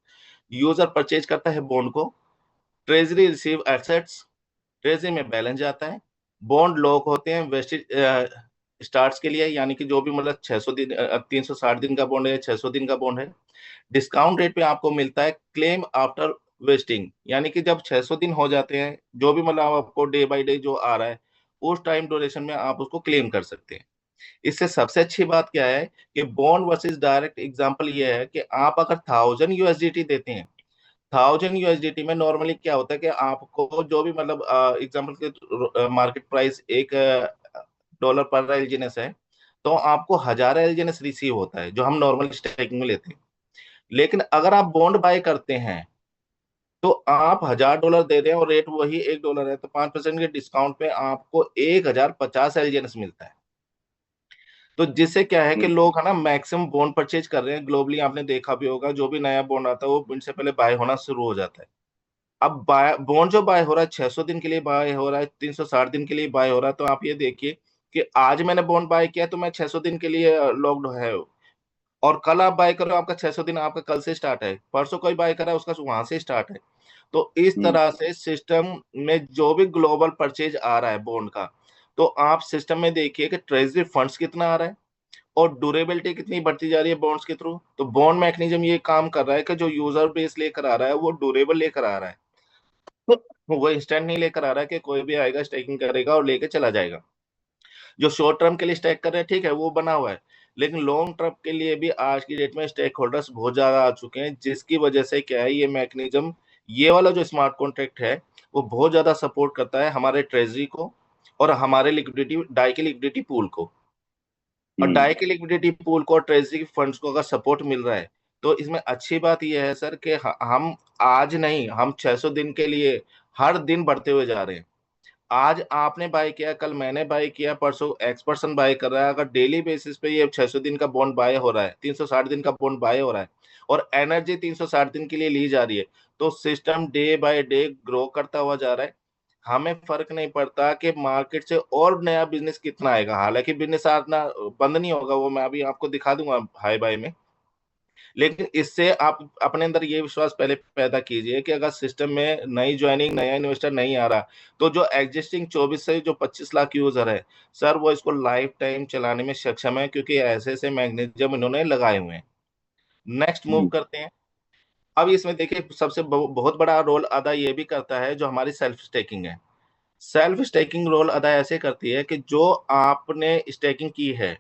User purchase करता है बॉन्ड को, ट्रेजरी रिसीव एसेट्स, ट्रेजरी में बैलेंस जाता है। बॉन्ड लॉक होते हैं वेस्टेज स्टार्ट्स के लिए, यानी कि जो भी मतलब 600 दिन 360 दिन का बॉन्ड है, 600 दिन का बॉन्ड है। डिस्काउंट रेट पे आपको मिलता है क्लेम आफ्टर वेस्टिंग, यानी कि जब 600 दिन हो जाते हैं, जो भी मतलब आपको डे बाय डे जो आ रहा है उस टाइम ड्यूरेशन में आप उसको क्लेम कर सकते हैं। इससे सबसे अच्छी बात क्या है कि बॉन्ड वर्सेस डायरेक्ट एग्जांपल ये है कि आप अगर 1000 यूएसडीटी देते हैं, 1000 यूएसडीटी में नॉर्मली क्या होता है कि आपको जो भी मतलब एग्जांपल के मार्केट प्राइस $1 पर एलजीएनएस है, तो आपको 1000 एलजीएनएस रिसीव होता है जो हम नॉर्मल स्टेकिंग में लेते हैं। लेकिन अगर आप बॉन्ड बाय करते हैं तो आप $1000 दे रहे हैं और रेट वही $1 है, तो 5% के डिस्काउंट पे आपको 1050 एलजीएनएस मिलता है। तो जिससे क्या है कि हम्म लोग है ना मैक्सिमम बॉन्ड परचेज कर रहे हैं ग्लोबली। आपने देखा भी होगा, जो भी नया बॉन्ड आता है वो इनसे पहले बाय होना शुरू हो जाता है। अब बाय बॉन्ड जो बाय हो रहा है 600 दिन के लिए बाय हो रहा है, 360 दिन के लिए बाय हो रहा है, तो आप ये देखिए कि आज मैंने बॉन्ड बाय किया तो मैं 600 दिन के लिए लॉक्ड है। और कल आप बाय करो, आपका 600 दिन आपका कल से स्टार्ट है। परसों कोई बाय करा उसका वहां से स्टार्ट है। तो इस हम्म तरह से सिस्टम में जो भी ग्लोबल परचेज आ रहा है बॉन्ड का, तो आप सिस्टम में देखिए कि ट्रेजरी फंड्स कितना आ रहा है और ड्यूरेबिलिटी कितनी बढ़ती जा रही है बॉन्ड्स के थ्रू। तो बॉन्ड मैकेनिज्म ये काम कर रहा है कि जो यूजर बेस लेकर आ रहा है वो ड्यूरेबल लेकर आ रहा है। तो वो इंस्टेंट नहीं लेकर आ रहा है कि कोई भी आएगा स्टेकिंग करेगा और लेके चला जाएगा। जो शॉर्ट टर्म के लिए स्टेक कर रहे हैं ठीक है, वो बना हुआ है। लेकिन लॉन्ग टर्म के लिए भी आज की डेट में स्टेक होल्डर्स बहुत ज्यादा आ चुके हैं, जिसकी वजह से क्या है, ये मैकेनिज्म, ये वाला जो स्मार्ट कॉन्ट्रैक्ट है वो बहुत ज्यादा सपोर्ट करता है हमारे ट्रेजरी को और हमारे लिक्विडिटी डाई के लिक्विडिटी पूल को। और हम्म डाई के लिक्विडिटी पूल को और ट्रेजरी फंड्स को अगर सपोर्ट मिल रहा है, तो इसमें अच्छी बात यह है सर कि हम आज नहीं, हम 600 दिन के लिए हर दिन बढ़ते हुए जा रहे हैं। आज आपने बाय किया, कल मैंने बाय किया, परसों एक्स पर्सन बाय कर रहा है। अगर डेली बेसिस पे ये 600 दिन का बॉन्ड बाय हो रहा है, 360 दिन का बॉन्ड बाय हो रहा है और एनर्जी 360 दिन के लिए ली जा रही है, तो system day by day grow करता हुआ जा रहा है। हमें फर्क नहीं पड़ता कि मार्केट से और नया बिजनेस कितना आएगा। हालांकि बिजनेस आना बंद नहीं होगा, वो मैं अभी आपको दिखा दूंगा हाई बाय में। लेकिन इससे आप अपने अंदर ये विश्वास पहले पैदा कीजिए कि अगर सिस्टम में नई ज्वाइनिंग, नया इन्वेस्टर नहीं आ रहा, तो जो एग्जिस्टिंग 24 से जो 25 लाख यूजर है सर, वो इसको लाइफ टाइम चलाने में सक्षम है, क्योंकि ऐसे ऐसे मैकेनिज्म इन्होंने लगाए हुए हैं। नेक्स्ट मूव जी करते हैं। अब इसमें देखिए सबसे बहुत बड़ा रोल अदा ये भी करता है जो हमारी सेल्फ स्टेकिंग है। सेल्फ स्टेकिंग रोल अदा ऐसे करती है कि जो आपने स्टेकिंग की है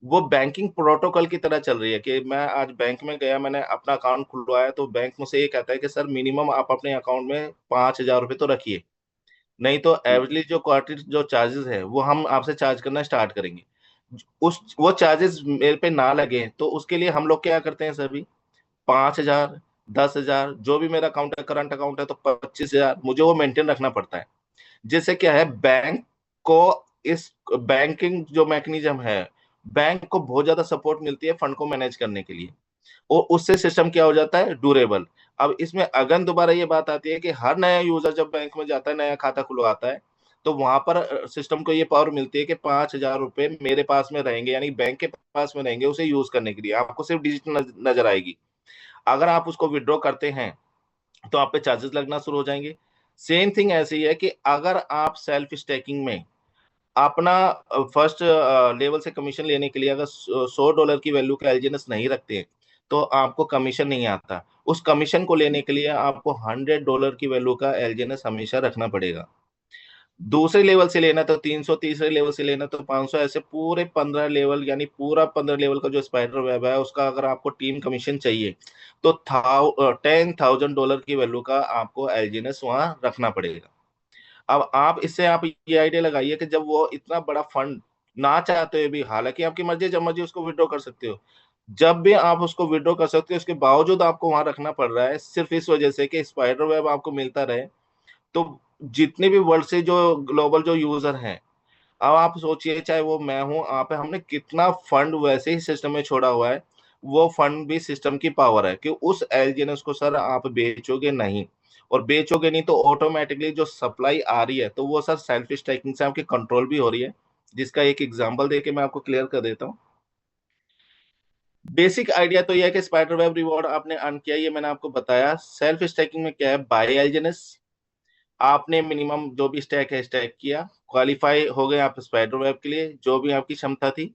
वो बैंकिंग प्रोटोकॉल की तरह चल रही है, कि मैं आज बैंक में गया, मैंने अपना अकाउंट खुलवाया, तो बैंक मुझसे ये कहता है कि सर मिनिमम आप अपने अकाउंट में 5,000 रुपये तो रखिए, नहीं तो एवरेज जो क्वार्टर जो चार्जेस है वो हम आपसे चार्ज करना स्टार्ट करेंगे। उस वो चार्जेस मेरे पे ना लगे तो उसके लिए हम लोग क्या करते हैं सभी, 5,000, 10,000, जो भी मेरा अकाउंट है, करंट अकाउंट है तो 25,000 मुझे वो मेंटेन रखना पड़ता है। जिससे क्या है, बैंक को इस बैंकिंग जो मैकेनिज्म है, बैंक को बहुत ज्यादा सपोर्ट मिलती है फंड को मैनेज करने के लिए, और उससे सिस्टम क्या हो जाता है, ड्यूरेबल। अब इसमें अगन दोबारा ये बात आती है कि हर नया यूजर जब बैंक में जाता है, नया खाता खुलवाता है, तो वहां पर सिस्टम को ये पावर मिलती है कि 5,000 रुपए मेरे पास में रहेंगे, यानी बैंक के पास में रहेंगे उसे यूज करने के लिए, आपको सिर्फ डिजिट नजर आएगी। अगर आप उसको विड्रॉ करते हैं तो आप पे चार्जेस लगना शुरू हो जाएंगे। सेम थिंग ऐसी है कि अगर आप सेल्फ स्टेकिंग में अपना फर्स्ट लेवल से कमीशन लेने के लिए अगर $100 की वैल्यू का एलजीएनएस नहीं रखते हैं तो आपको कमीशन नहीं आता। उस कमीशन को लेने के लिए आपको $100 की वैल्यू का एलजीएनएस हमेशा रखना पड़ेगा। दूसरे लेवल से लेना तो 300, तीसरे लेवल से लेना तो 500, ऐसे पूरे 15 लेवल, यानी पूरा 15 लेवल का जो स्पाइडर वेब है उसका अगर आपको टीम कमीशन चाहिए तो $10,000 की वैल्यू का आपको एलजीएनएस वहां रखना पड़ेगा। अब आप इससे आप ये आइडिया लगाइए कि जब वो इतना बड़ा फंड ना चाहते हुए भी, हालांकि आपकी मर्जी है, जब मर्जी उसको विड्रॉ कर सकते हो, जब भी आप उसको विड्रॉ कर सकते हो, उसके बावजूद आपको वहां रखना पड़ रहा है सिर्फ इस वजह से कि स्पाइडर वेब आपको मिलता रहे। तो जितने भी वर्ल्ड से जो ग्लोबल जो यूजर हैं, अब आप सोचिए, चाहे वो मैं हूं, आप है, हमने कितना फंड वैसे ही सिस्टम में छोड़ा हुआ है। वो फंड भी सिस्टम की पावर है कि उस एलजीएनएस को सर आप बेचोगे नहीं, और बेचोगे नहीं तो ऑटोमेटिकली जो सप्लाई आ रही है तो वो सर सेल्फ स्टैकिंग से आपकी कंट्रोल भी हो रही है। जिसका एक एग्जांपल देके मैं आपको क्लियर कर देता हूँ। बेसिक आइडिया तो यह है कि स्पाइडर वेब रिवॉर्ड आपने अर्न किया, ये मैंने आपको बताया। सेल्फ स्टैकिंग में क्या है, बाय एलजीएनएस आपने मिनिमम जो भी स्टैक है स्टैक किया, क्वालिफाई हो गए आप स्पाइडर वेब के लिए जो भी आपकी क्षमता थी।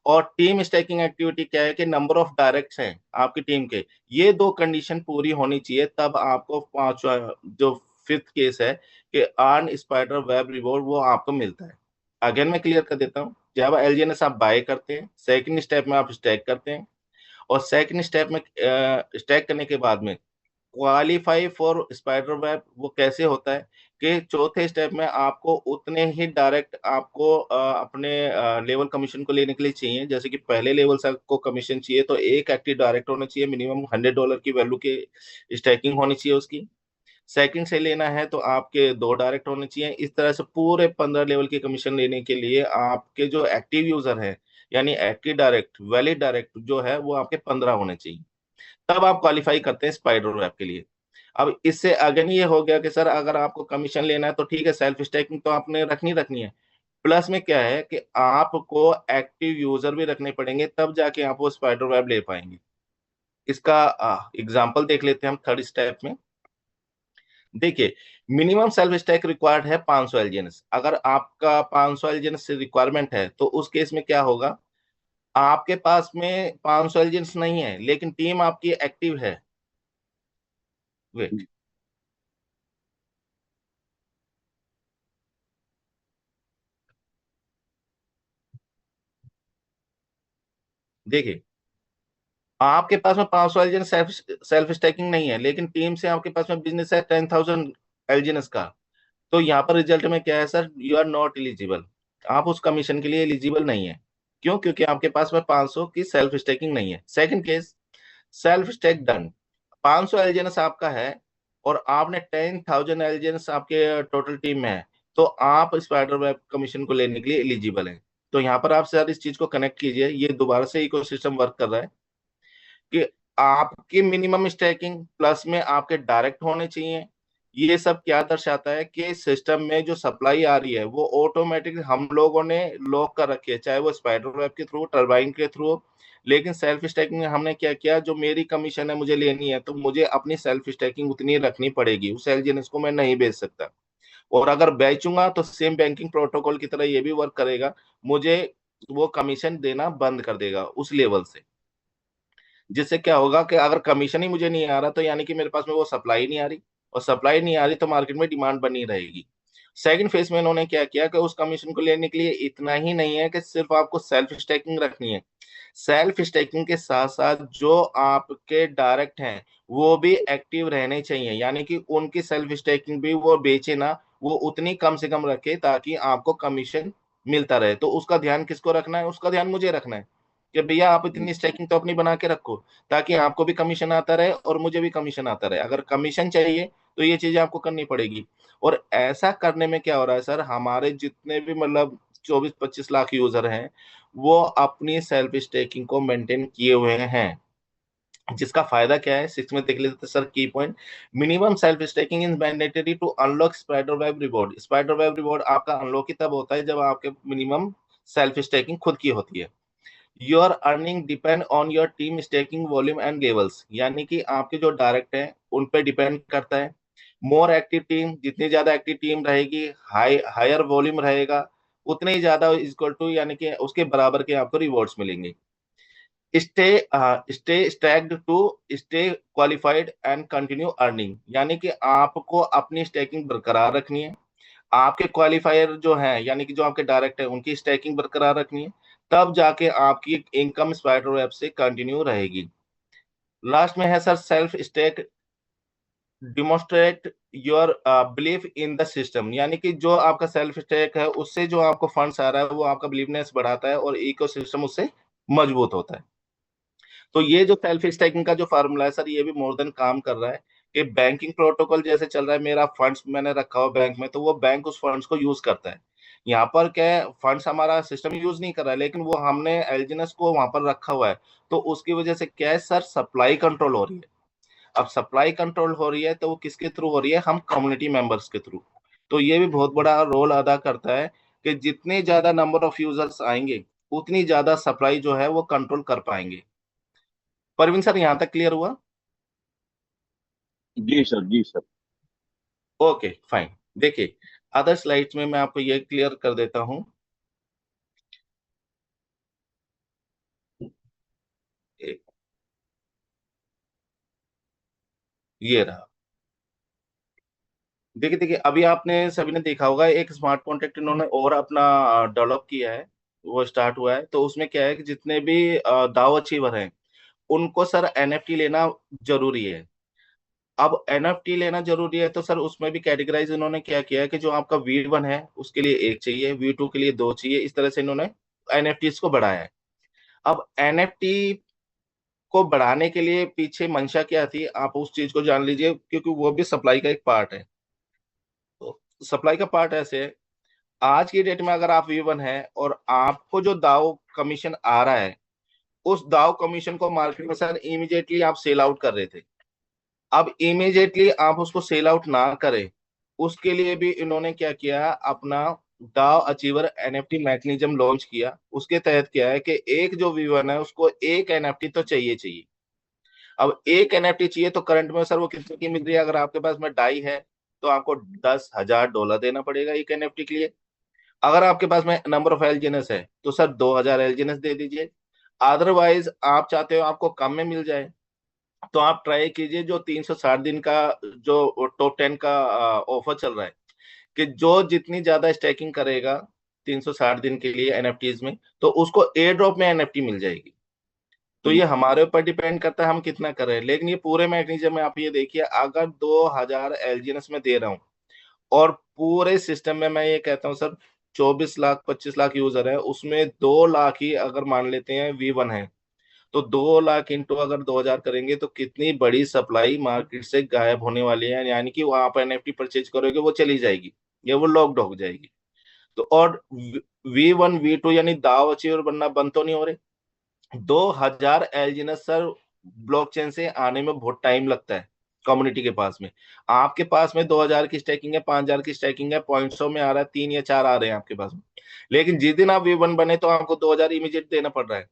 और टीम स्टैकिंग एक्टिविटी क्या है कि नंबर ऑफ डायरेक्ट्स हैं आपकी टीम के, ये दो कंडीशन पूरी होनी चाहिए, तब आपको पांचवा जो फिफ्थ केस है कि अर्न स्पाइडर वेब रिवॉर्ड वो आपको मिलता है। अगेन मैं क्लियर कर देता हूँ, जब एलजीएनएस आप बाय करते हैं, सेकंड स्टेप में आप स्टैक करते हैं, और सेकंड स्टेप में स्टैक करने के बाद में क्वालिफाई फॉर स्पाइडर वेब वो कैसे होता है कि चौथे स्टेप में आपको उतने ही डायरेक्ट आपको अपने लेवल कमीशन को लेने के लिए चाहिए, जैसे कि पहले लेवल से आपको कमीशन चाहिए तो एक एक्टिव डायरेक्ट होना चाहिए, मिनिमम $100 की वैल्यू के स्टैकिंग होनी चाहिए उसकी। सेकंड से लेना है तो आपके दो डायरेक्ट होने चाहिए। इस तरह से पूरे 15 लेवल की कमीशन लेने के लिए आपके जो एक्टिव यूजर है, यानी एक्टिव डायरेक्ट वैलिड डायरेक्ट जो है वो आपके 15 होने चाहिए, तब आप क्वालिफाई करते हैं स्पाइडर वेब के लिए। अब इससे अगेन ये हो गया कि सर अगर आपको कमीशन लेना है तो ठीक है, सेल्फ स्टेकिंग तो आपने रखनी है, प्लस में क्या है कि आपको एक्टिव यूजर भी रखने पड़ेंगे, तब जाके आप वो स्पाइडर वेब ले पाएंगे। इसका एग्जांपल देख लेते हैं हम थर्ड स्टेप में। देखिए, मिनिमम सेल्फ स्टैक रिक्वायर्ड है 500 एलजीएनएस। अगर आपका 500 एलजीएनएस से रिक्वायरमेंट है तो उस केस में क्या होगा, आपके पास में 500 एलजीएनएस नहीं है लेकिन टीम आपकी एक्टिव है। वेट, देखिए, आपके पास में 500 एलजीएनएस सेल्फ सेल्फ स्टैकिंग नहीं है लेकिन टीम से आपके पास में बिजनेस है 10,000 एलजीएनएस का, तो यहाँ पर रिजल्ट में क्या है sir, you are not eligible. आप उस कमीशन के लिए एलिजिबल नहीं है। क्यों? क्योंकि आपके पास में 500 की सेल्फ स्टेकिंग नहीं है। Second case, self stake done, 500 LGNS आपका है और आपने 10,000 एलजीएनएस आपके टोटल टीम में है, तो आप स्पाइडर वेब कमीशन को लेने के लिए एलिजिबल हैं। तो यहाँ पर आप सर इस चीज को कनेक्ट कीजिए, ये दोबारा से इकोसिस्टम वर्क कर रहा है कि आपकी मिनिमम स्टैकिंग प्लस में आपके डायरेक्ट होने चाहिए। ये सब क्या दर्शाता है कि सिस्टम में जो सप्लाई आ रही है वो ऑटोमेटिक हम लोगों ने लॉक कर रखी है, चाहे वो स्पाइडर वेब के थ्रू, टरबाइन के थ्रू। लेकिन सेल्फ स्टैकिंग में हमने क्या किया, जो मेरी कमीशन है मुझे लेनी है तो मुझे अपनी सेल्फ स्टैकिंग उतनी रखनी पड़ेगी, उस एलजीएनएस को मैं नहीं बेच सकता। और अगर बेचूंगा तो सेम बैंकिंग प्रोटोकॉल की तरह ये भी वर्क करेगा, मुझे वो कमीशन देना बंद कर देगा उस लेवल से। जिससे क्या होगा कि अगर कमीशन ही मुझे नहीं आ रहा तो यानी कि मेरे पास में वो सप्लाई नहीं आ रही, और सप्लाई नहीं आ रही तो मार्केट में डिमांड बनी रहेगी। सेकंड फेज में इन्होंने क्या किया कि उस कमीशन को लेने के लिए इतना ही नहीं है कि सिर्फ आपको सेल्फ स्टेकिंग रखनी है, सेल्फ स्टेकिंग के साथ साथ जो आपके डायरेक्ट हैं वो भी एक्टिव रहने चाहिए, यानी कि उनकी सेल्फ स्टेकिंग भी वो बेचे ना, वो उतनी कम से कम रखे ताकि आपको कमीशन मिलता रहे। तो उसका ध्यान किसको रखना है? उसका ध्यान मुझे रखना है कि भैया आप इतनी स्टेकिंग तो अपनी बना के रखो ताकि आपको भी कमीशन आता रहे और मुझे भी कमीशन आता रहे। अगर कमीशन चाहिए तो ये चीजें आपको करनी पड़ेगी। और ऐसा करने में क्या हो रहा है सर, हमारे जितने भी मतलब 24-25 लाख यूजर हैं वो अपनी सेल्फ स्टेकिंग को मेंटेन किए हुए हैं। जिसका फायदा क्या है, सिक्स में देख लेते हैं सर की point. Minimum self staking is mandatory to unlock spider web reward. Spider web reward आपका अनलॉक ही तब होता है जब आपके मिनिमम सेल्फ स्टेकिंग खुद की होती है। Your earning depend on your team staking volume and levels, यानी कि आपके जो डायरेक्ट हैं उन पे डिपेंड करता है। मोर एक्टिव टीम, जितनी ज्यादा एक्टिव टीम रहेगी, हायर वॉल्यूम रहेगा, उतने ही ज्यादा इक्वल टू यानी कि उसके बराबर के आपको रिवॉर्ड्स मिलेंगे। Stay stay staked to stay qualified and continue earning, यानी कि आपको अपनी स्टैकिंग बरकरार रखनी है, आपके क्वालिफायर जो हैं यानी कि जो आपके डायरेक्ट है उनकी स्टैकिंग बरकरार रखनी है, तब जाके आपकी इनकम स्पाइडर वेब से कंटिन्यू रहेगी। लास्ट में है sir self stake demonstrate your belief in the system, यानी कि जो आपका सेल्फ स्टेक है उससे जो आपको फंड्स आ रहा है वो आपका बिलीवनेस बढ़ाता है और इकोसिस्टम उससे मजबूत होता है। तो ये जो सेल्फ स्टेकिंग का जो फार्मूला है सर, ये भी मोर देन काम कर रहा है कि बैंकिंग प्रोटोकॉल जैसे चल रहा है, मेरा फंड्स मैंने रखा हुआ बैंक में तो वो बैंक उस फंड्स को यूज करता है। यहाँ पर क्या है, फंड्स हमारा सिस्टम यूज नहीं कर रहा है लेकिन वो हमने एलजीएनएस को वहां पर रखा हुआ है, तो उसकी वजह से क्या है सर, सप्लाई कंट्रोल हो रही है। अब सप्लाई कंट्रोल हो रही है तो वो किसके थ्रू हो रही है? हम कम्युनिटी मेंबर्स के थ्रू। तो ये भी बहुत बड़ा रोल अदा करता है कि जितने ज्यादा नंबर ऑफ यूजर्स आएंगे उतनी ज्यादा सप्लाई जो है वो कंट्रोल कर पाएंगे। परवीन सर, यहाँ तक क्लियर हुआ? जी सर, जी सर। Okay fine. देखिए अदर स्लाइड्स में मैं आपको ये क्लियर कर देता हूं। एक, ये रहा। देखिए देखिए, अभी आपने सभी ने देखा होगा एक स्मार्ट कॉन्ट्रैक्ट इन्होंने और अपना डेवलप किया है, वो स्टार्ट हुआ है। तो उसमें क्या है कि जितने भी दाव अचीवर हैं उनको सर एनएफटी लेना जरूरी है। अब एनएफटी लेना जरूरी है तो सर उसमें भी कैटेगराइज इन्होंने क्या किया है कि जो आपका V1 है उसके लिए एक चाहिए, V2 के लिए दो चाहिए, इस तरह से इन्होंने एनएफटीज को बढ़ाया है। अब एनएफटी को बढ़ाने के लिए पीछे मंशा क्या थी, आप उस चीज को जान लीजिए क्योंकि वो भी सप्लाई का एक पार्ट है। तो सप्लाई का पार्ट ऐसे है, आज की डेट में अगर आप V1 है और आपको जो दाव कमीशन आ रहा है उस दाव कमीशन को मार्केट में सर इमीडिएटली आप सेल आउट कर रहे थे। अब इमीडिएटली आप उसको सेल आउट ना करें, उसके लिए भी इन्होंने क्या किया, अपना दाव अचीवर एनएफटी मैकेनिज्म लॉन्च किया। उसके तहत क्या है कि एक जो V1 है उसको एक एनएफटी तो चाहिए चाहिए। अब एक एनएफटी चाहिए तो करंट में सर वो कितने की मिल रही है? अगर आपके पास में डाई है तो आपको $10,000 देना पड़ेगा एक एनएफटी के लिए। अगर आपके पास में नंबर ऑफ एलजीएनएस है तो सर 2,000 एलजीएनएस दे दीजिए। अदरवाइज आप चाहते हो आपको कम में मिल जाए तो आप ट्राई कीजिए जो 360 दिन का जो टॉप 10 का ऑफर चल रहा है, कि जो जितनी ज्यादा स्टैकिंग करेगा 360 दिन के लिए एनएफटीज में तो उसको एयर ड्रॉप में एनएफटी मिल जाएगी। तो ये हमारे ऊपर डिपेंड करता है हम कितना कर रहे हैं, लेकिन ये पूरे मैकेनिज्म में आप ये देखिए, अगर 2,000 एलजीएनएस में दे रहा हूँ और पूरे सिस्टम में मैं ये कहता हूँ सर 24 लाख 25 लाख यूजर है, उसमें 2 लाख ही अगर मान लेते हैं V1 है, तो 2 लाख इंटू अगर 2,000 करेंगे तो कितनी बड़ी सप्लाई मार्केट से गायब होने वाली है, यानी कि वो आप एनएफटी परचेज करोगे वो चली जाएगी या वो लॉकड हो जाएगी। तो और V1 V2 यानी दाव अचीवर बनना बंद तो नहीं हो रहे। 2,000 एलजीएनएस सर ब्लॉकचेन से आने में बहुत टाइम लगता है कम्युनिटी के पास में। आपके पास में 2,000 की स्टैकिंग है, 5,000 की स्टैकिंग है, पॉइंट्सों में आ रहा है, 3 या 4 आ रहे हैं आपके पास में। लेकिन जिस दिन आप V1 बने तो आपको 2,000 इमीडिएट देना पड़ रहा है।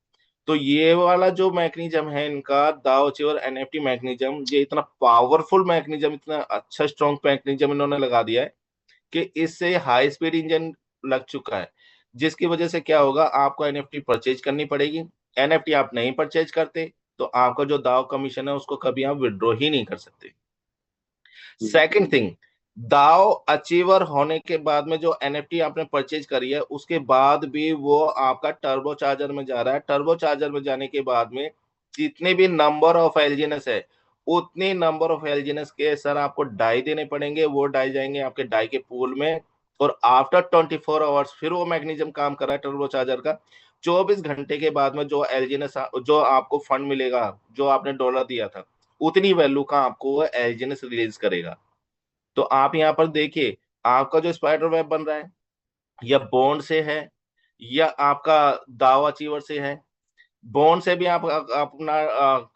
तो ये वाला जो मैकेनिज्म है इनका, दाव अचीवर एनएफटी मैकेनिज्म, ये इतना पावरफुल मैकेनिज्म, इतना अच्छा स्ट्रॉन्ग मैकेनिज्म इन्होंने लगा दिया है कि इससे हाई स्पीड इंजन लग चुका है, जिसकी वजह से क्या होगा, आपको एनएफटी परचेज करनी पड़ेगी। एनएफटी आप नहीं परचेज करते तो आपका जो दाव कमीशन है उसको कभी आप विड्रॉ ही नहीं कर सकते। हम्म, सेकंड थिंग, दाव अचीवर होने के बाद में जो एनएफटी आपने परचेज करी है उसके बाद भी वो आपका टर्बो चार्जर में जा रहा है। टर्बो चार्जर में जाने के बाद में जितने भी नंबर ऑफ एलजीएनएस है उतने नंबर ऑफ एलजीएनएस के सर आपको डाई देने पड़ेंगे। वो डाई जाएंगे आपके डाई के पूल में, और आफ्टर 24 आवर्स फिर वो मैग्नीशियम काम कर रहा है टर्बो चार्जर का। 24 घंटे के बाद में जो एलजीएनएस जो आपको फंड मिलेगा, जो आपने डॉलर दिया था, उतनी वैल्यू का आपको वो एलजीएनएस रिलीज करेगा। तो आप यहाँ पर देखिए, आपका जो स्पाइडर वेब बन रहा है या बॉन्ड से है या आपका दावा अचीवर से है। बॉन्ड से भी आप अपना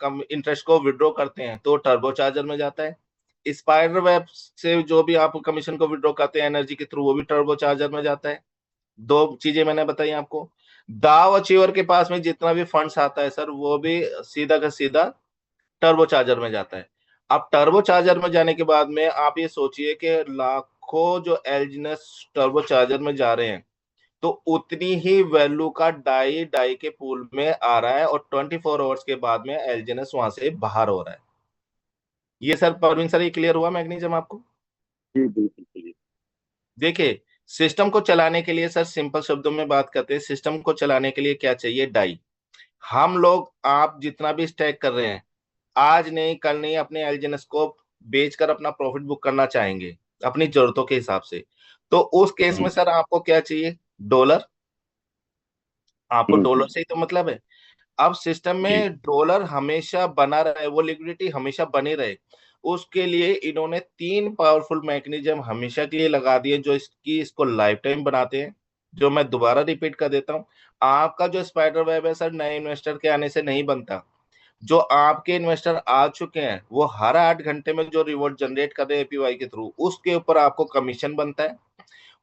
कम इंटरेस्ट को विड्रॉ करते हैं तो टर्बो चार्जर में जाता है। स्पाइडर वेब से जो भी आप कमीशन को विड्रॉ करते हैं एनर्जी के थ्रू, वो भी टर्बो चार्जर में जाता है। दो चीजें मैंने बताई आपको। दाव अचीवर के पास में जितना भी फंड्स आता है सर, वो भी सीधा का सीधा टर्बो चार्जर में जाता है। अब टर्बो चार्जर में जाने के बाद में आप ये सोचिए कि लाखों जो एलजीएनएस टर्बो चार्जर में जा रहे हैं, तो उतनी ही वैल्यू का डाई डाई के पूल में आ रहा है, और 24 आवर्स के बाद में एलजीएनएस वहां से बाहर हो रहा है। ये सर परवीन सर, ये क्लियर हुआ मैग्नीशियम आपको? जी बिल्कुल clear। देखिए, सिस्टम को चलाने के लिए सर सिंपल शब्दों में बात करते हैं, सिस्टम को चलाने के लिए क्या चाहिए? डाई। हम लोग आप जितना भी स्टैक कर रहे हैं, आज नहीं कल नहीं अपने एलजीएनएस को बेचकर अपना प्रॉफिट बुक करना चाहेंगे अपनी जरूरतों के हिसाब से। तो उस केस में हम्म, सर आपको क्या चाहिए? डॉलर। आपको डॉलर हम्म, से ही तो मतलब है। अब सिस्टम जी। में डॉलर हमेशा बना रहे, वो लिक्विडिटी हमेशा बनी रहे, उसके लिए इन्होंने तीन पावरफुल मैकेनिज्म हमेशा के लिए लगा दिए जो इसको लाइफ टाइम बनाते हैं। जो मैं दोबारा रिपीट कर देता हूँ, आपका जो स्पाइडर वेब है सर नए इन्वेस्टर के आने से नहीं बनता। जो आपके इन्वेस्टर आ चुके हैं वो हर 8 घंटे में जो रिवॉर्ड जनरेट कर रहे हैं एपीवाई के थ्रू, उसके ऊपर आपको कमीशन बनता है।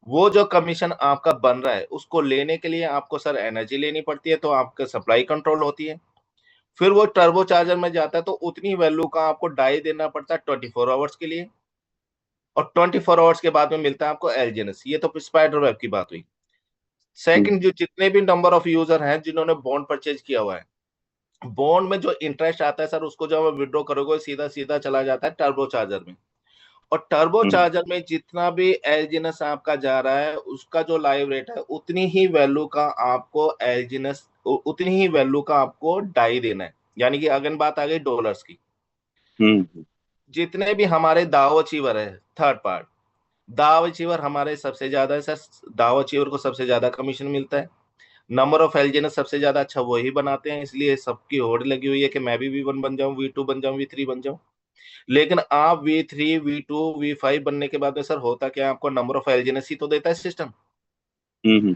वो जो कमीशन आपका बन रहा है उसको लेने के लिए आपको सर एनर्जी लेनी पड़ती है, तो आपका सप्लाई कंट्रोल होती है। फिर वो टर्बो चार्जर में जाता है तो उतनी वैल्यू का आपको डाई देना पड़ता है 24 आवर्स के लिए, और 24 आवर्स के बाद में मिलता है आपको एलजीएनएस। ये तो स्पाइडर वेब की बात हुई। हम्म, सेकंड, जो जितने भी नंबर ऑफ यूजर हैं जिन्होंने बॉन्ड परचेज किया हुआ है, बॉन्ड में जो इंटरेस्ट आता है सर उसको जब आप विड्रॉ करोगे सीधा सीधा चला जाता है टर्बो चार्जर में। और टर्बो हम्म, चार्जर में जितना भी एलजीएनएस आपका जा रहा है उसका जो लाइव रेट है उतनी ही वैल्यू का आपको एलजीएनएस, उतनी ही वैल्यू का आपको डाई देना है। यानी कि अगन बात आ गई डॉलर्स की। हम्म, जितने भी हमारे दाव अचीवर है, थर्ड पार्ट, दाव अचीवर हमारे सबसे ज्यादा है सर। दाव अचीवर को सबसे ज्यादा कमीशन मिलता है। नंबर ऑफ एलजीएनएस सबसे ज्यादा अच्छा वही बनाते हैं, इसलिए सबकी होड़ लगी हुई है कि मैं भी वी1 बन जाऊं, वी2 बन जाऊं, वी3 बन जाऊं। लेकिन आप वी3 वी2 वी5 बनने के बाद में सर होता क्या है, आपको नंबर ऑफ एलजीएनएस ही तो देता है सिस्टम। हम्म,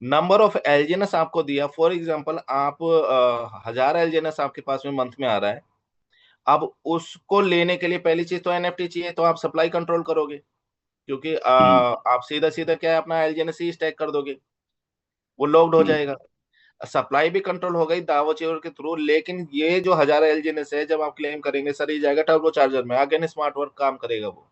नंबर ऑफ एलजीएनएस आपको दिया, फॉर एग्जांपल आप 1000 एलजीएनएस आपके पास में मंथ में आ रहा है। अब उसको लेने के लिए पहली चीज तो एनएफटी चाहिए, तो आप सप्लाई कंट्रोल करोगे, क्योंकि हम्म, आप सीधा सीधा क्या है अपना एलजीएनएस ही स्टैक कर दोगे, वो लॉक्ड हो हम्म, जाएगा। सप्लाई भी कंट्रोल हो गई दावो चेवर के थ्रू। लेकिन ये जो 1000 एलजीएनएस है जब आप क्लेम करेंगे सर, ये जाएगा टर्बो चार्जर में, अगेन स्मार्ट वर्क काम करेगा वो।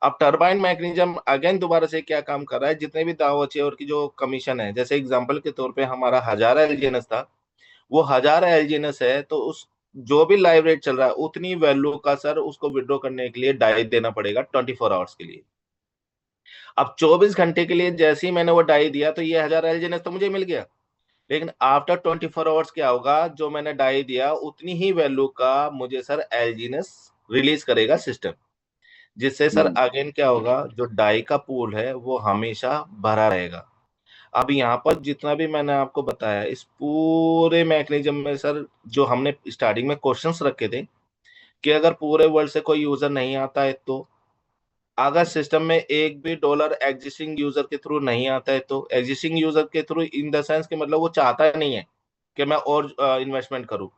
अब टरबाइन मैकेनिज्म अगेन दोबारा से क्या काम कर रहा है, जितने भी दाव और की जो कमीशन है, जैसे एग्जांपल के तौर पे हमारा 1000 एलजीएनएस था, वो 1000 एलजीएनएस है, तो उस जो भी लाइव रेट चल रहा है उतनी वैल्यू का सर उसको विड्रॉ करने के लिए डाई देना पड़ेगा 24 आवर्स के लिए। अब 24 घंटे के लिए जैसे ही मैंने वो डाई दिया तो ये 1000 एलजीएनएस तो मुझे मिल गया। लेकिन आफ्टर 24 आवर्स क्या होगा, जो मैंने डाई दिया उतनी ही वैल्यू का मुझे सर एलजीएनएस रिलीज करेगा सिस्टम। जिससे सर हम्म, अगेन क्या होगा, जो डाई का पूल है वो हमेशा भरा रहेगा। अब यहाँ पर जितना भी मैंने आपको बताया इस पूरे मैकेनिज्म में सर, जो हमने स्टार्टिंग में क्वेश्चंस रखे थे कि अगर पूरे वर्ल्ड से कोई यूजर नहीं आता है, तो अगर सिस्टम में एक भी डॉलर एग्जिस्टिंग यूजर के थ्रू नहीं आता है, तो एग्जिस्टिंग यूजर के थ्रू इन द सेंस कि मतलब वो चाहता नहीं है कि मैं और इन्वेस्टमेंट करूं,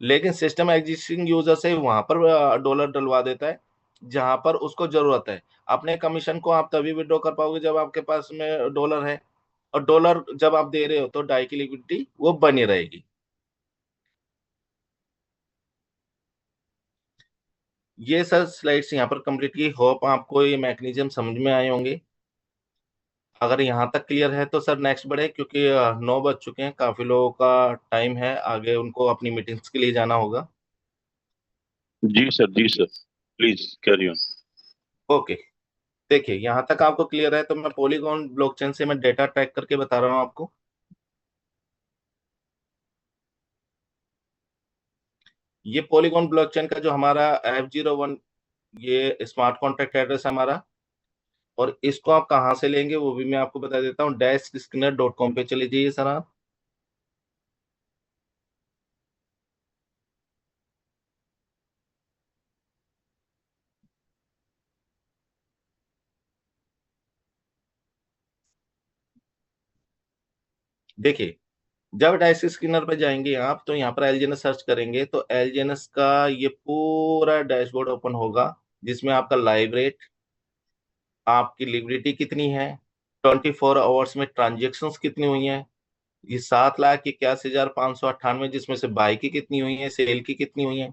लेकिन सिस्टम एग्जिस्टिंग यूजर से वहां पर डॉलर डलवा देता है जहां पर उसको जरूरत है। अपने कमीशन को आप तभी विड्रॉ कर पाओगे जब आपके पास में डॉलर है, और डॉलर जब आप दे रहे हो तो डाई की लिक्विडिटी वो बनी रहेगी। ये सर स्लाइड्स यहाँ पर कंप्लीट की, होप आपको ये मैकेनिज्म समझ में आए होंगे। अगर यहाँ तक क्लियर है तो सर नेक्स्ट बढ़े, क्योंकि 9 बज चुके हैं, काफी लोगों का टाइम है, आगे उनको अपनी मीटिंग्स के लिए जाना होगा। जी सर, जी sir, please carry on. Okay. देखिए यहाँ तक आपको क्लियर है, तो मैं पॉलीगॉन ब्लॉकचेन से मैं डेटा ट्रैक करके बता रहा हूँ आपको। ये पॉलीगॉन ब्लॉकचेन का जो हमारा F01, ये स्मार्ट कॉन्ट्रैक्ट एड्रेस है हमारा। और इसको आप कहाँ से लेंगे वो भी मैं आपको बता देता हूँ। DashSkinner.com पे चले जाइए सर आप। देखिए, जब डैश स्किनर पे जाएंगे आप, तो यहाँ पर एलजीएनएस सर्च करेंगे, तो एलजीएनएस का ये पूरा डैशबोर्ड ओपन होगा, जिसमें आपका लाइव रेट, आपकी लिक्विडिटी कितनी है, 24 आवर्स में ट्रांजेक्शन्स कितनी हुई हैं, ये 7,81,598, जिसमें से बाई की कितनी हुई है, सेल की कितनी हुई है।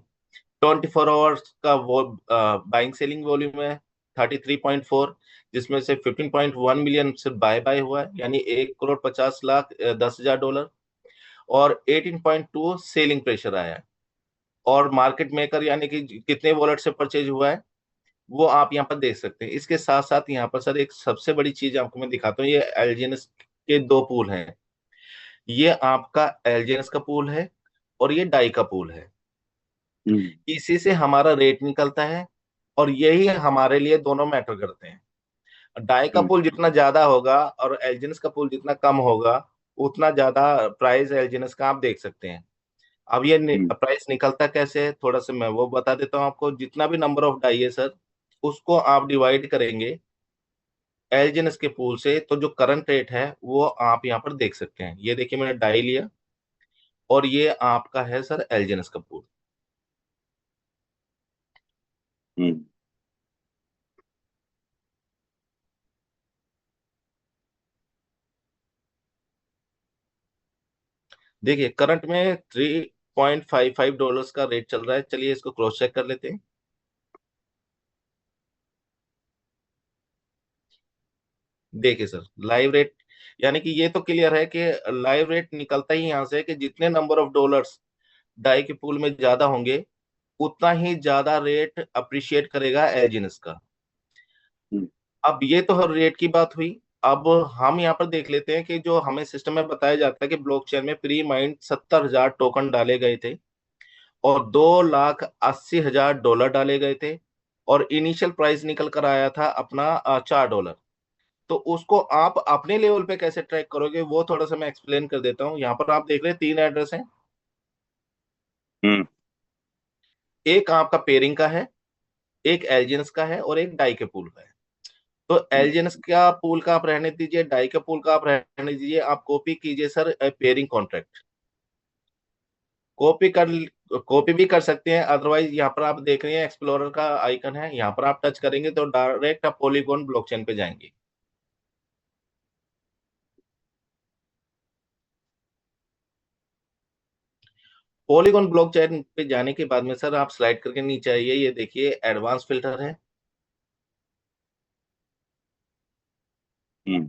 24 आवर्स का वो बाइंग सेलिंग वॉल्यूम है 33.4, जिसमें से 15.1 मिलियन सिर्फ बाय हुआ है, यानी 1,50,10,000 डॉलर। और 18.2 सेलिंग प्रेशर आया है। और मार्केट मेकर यानी कि कितने वॉलेट से परचेज हुआ है, वो आप यहाँ पर देख सकते हैं। इसके साथ साथ यहाँ पर सर एक सबसे बड़ी चीज आपको मैं दिखाता हूँ, ये एलजीएनएस के दो पूल हैं। ये आपका एलजीएनएस का पूल है, और ये डाई का पूल है। हम्म। इसी से हमारा रेट निकलता है, और यही हमारे लिए दोनों मैटर करते हैं। डाई का हम्म। पुल जितना ज्यादा होगा और एलजीएनएस का पुल जितना कम होगा, उतना ज्यादा प्राइस एलजीएनएस का आप देख सकते हैं। अब ये हम्म। प्राइस निकलता कैसे है, थोड़ा सा मैं वो बता देता हूँ आपको। जितना भी नंबर ऑफ डाई है सर, उसको आप डिवाइड करेंगे एलजीएनएस के पूल से, तो जो करंट रेट है वो आप यहाँ पर देख सकते हैं। ये देखिए, मैंने डाई लिया, और ये आपका है सर एलजीएनएस का पूल। हम्म। देखिए करंट में $3.55 का रेट चल रहा है। चलिए इसको क्रॉस चेक कर लेते हैं। देखिए सर, लाइव रेट, यानी कि ये तो क्लियर है कि लाइव रेट निकलता ही यहाँ से है कि जितने नंबर ऑफ डॉलर्स डाई के पूल में ज्यादा होंगे, उतना ही ज्यादा रेट अप्रिशिएट करेगा एलजीएनएस का। हम्म। अब ये तो हर रेट की बात हुई। अब हम यहाँ पर देख लेते हैं कि जो हमें सिस्टम में बताया जाता है कि ब्लॉकचेन में प्री माइंड 70,000 टोकन डाले गए थे, और 2,80,000 डॉलर डाले गए थे, और इनिशियल प्राइस निकल कर आया था अपना $4। तो उसको आप अपने लेवल पे कैसे ट्रैक करोगे, वो थोड़ा सा मैं एक्सप्लेन कर देता हूँ। यहाँ पर आप देख रहे हैं 3 एड्रेस हैं। हम्म। एक आपका पेयरिंग का है, एक एलजीएनएस का है, और एक डाई के पूल का है। तो एलजीएनएस का पूल का आप रहने दीजिए, डाई का पूल का आप रहने दीजिए। आप कॉपी कीजिए सर पेयरिंग कॉन्ट्रैक्ट। कॉपी कर कॉपी भी कर सकते हैं, अदरवाइज यहाँ पर आप देख रहे हैं एक्सप्लोरर का आइकन है, यहाँ पर आप टच करेंगे तो डायरेक्ट आप पॉलीगॉन ब्लॉकचेन पे जाएंगे। पॉलीगॉन ब्लॉकचेन पे जाने के बाद में सर आप स्लाइड करके नीचे आइए, ये देखिए एडवांस फिल्टर है। हम्म।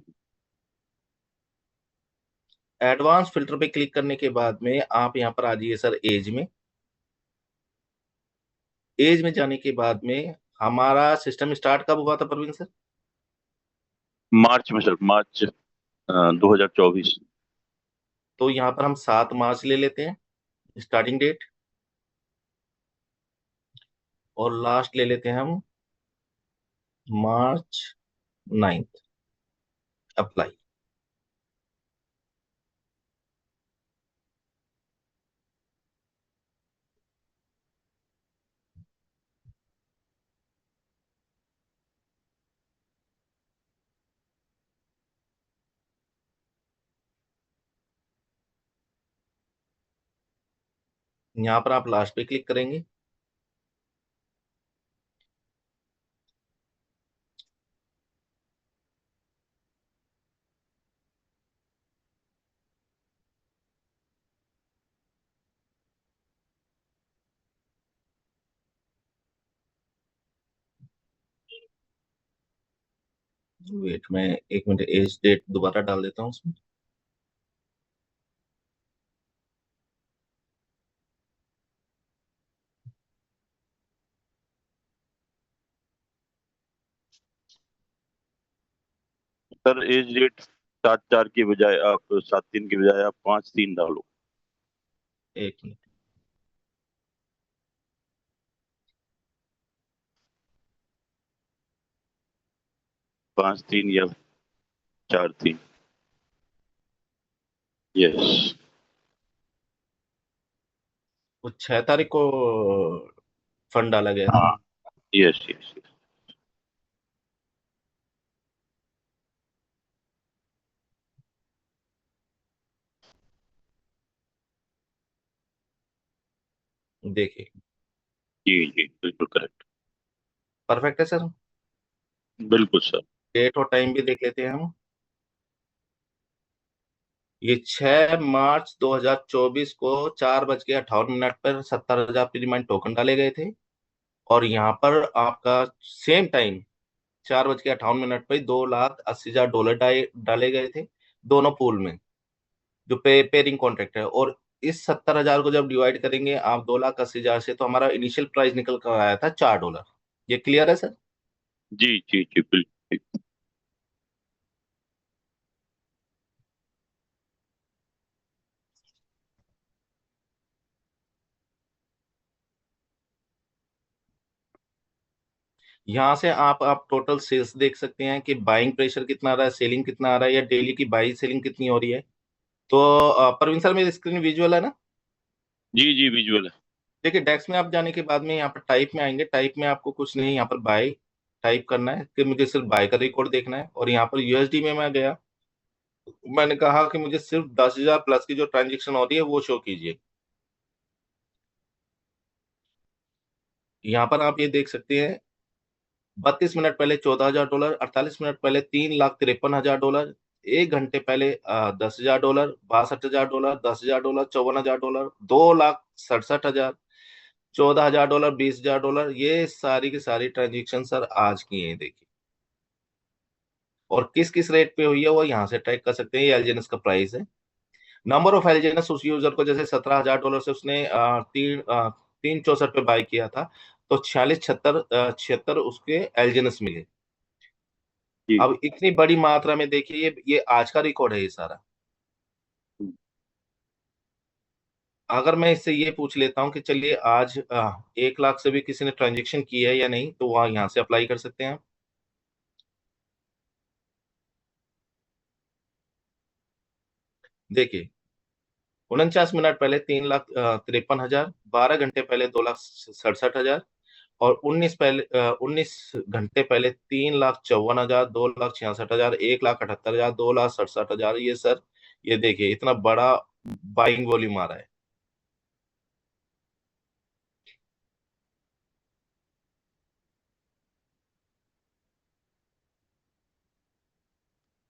एडवांस फिल्टर पे क्लिक करने के बाद में आप यहाँ पर आ जाइए सर एज में। एज में जाने के बाद में हमारा सिस्टम स्टार्ट कब हुआ था प्रवीण सर? मार्च में सर, मार्च 2024। तो यहाँ पर हम 7 मार्च ले लेते हैं स्टार्टिंग डेट, और लास्ट ले लेते हैं हम March 9। अप्लाई। यहाँ पर आप लास्ट पे क्लिक करेंगे। वेट, मैं एक मिनट एज डेट दोबारा डाल देता हूँ उसमें। सर एज डेट 7/4 की बजाय आप 7/3 की बजाय आप 5/3 डालो। एक मिनट। 5/3 या 4/3। यस। वो 6 तारीख को फंड डाला गया था। हाँ। Yes yes. देखिए, जी जी बिल्कुल करेक्ट। परफेक्ट है सर। बिल्कुल सर। डेट और टाइम भी देख लेते हैं हम। ये 6 मार्च 2024 को 4:58 पर 70,000 प्रीमियम टोकन डाले गए थे। और यहाँ पर आपका सेम टाइम 4:58 पर $2,80,000 डाले गए थे, दोनों पूल में, जो पेयरिंग कॉन्ट्रैक्ट है। और इस 70,000 को जब डिवाइड करेंगे आप 2,80,000 से, तो हमारा इनिशियल प्राइस निकल कर आया था $4। ये क्लियर है सर? जी जी जी बिल्कुल। यहाँ से आप टोटल सेल्स देख सकते हैं कि बाइंग प्रेशर कितना आ रहा है, सेलिंग कितना आ रहा है, या डेली की बाई सेलिंग कितनी हो रही है। तो प्रवीण सर, मेरी स्क्रीन विजुअल है ना? जी जी विजुअल है। देखिए, डेस्क में आप जाने के बाद में यहाँ पर टाइप में आएंगे। टाइप में आपको कुछ नहीं, यहाँ पर बाय टाइप करना है कि मुझे सिर्फ बाय का रिकॉर्ड देखना है। और यहाँ पर यूएसडी में मैं गया, मैंने कहा कि मुझे सिर्फ 10,000 प्लस की जो ट्रांजेक्शन होती है वो शो कीजिए। यहाँ पर आप ये देख सकते हैं, 32 मिनट पहले $14,000, 48 मिनट पहले $3,53,000, 1 घंटे पहले $10,000, $62,000, $10,000, $54,000, $2,67,000, $14,000, $20,000। ये सारी की सारी ट्रांजेक्शन सर आज की हैं, देखिए। और किस किस रेट पे हुई है वो यहाँ से ट्रैक कर सकते हैं। ये एलजीएनएस का प्राइस है। नंबर ऑफ एलजीएनएस उस यूजर को, जैसे $17,000 से उसने 364 पे बाय किया था, तो 46 छिहत्तर उसके एलजीएनएस मिले। जी। अब इतनी बड़ी मात्रा में देखिए, ये आज का रिकॉर्ड है ये सारा। अगर मैं इससे ये पूछ लेता हूँ कि चलिए आज 1 लाख से भी किसी ने ट्रांजेक्शन की है या नहीं, तो वहां यहाँ से अप्लाई कर सकते हैं। देखिए, 49 मिनट पहले 3,53,000, 12 घंटे पहले 2,67,000, और 19 घंटे पहले 3,54,000, 2,66,000, 1,78,000, 2,67,000। ये सर, ये देखिए इतना बड़ा बाइंग वॉल्यूम आ रहा है।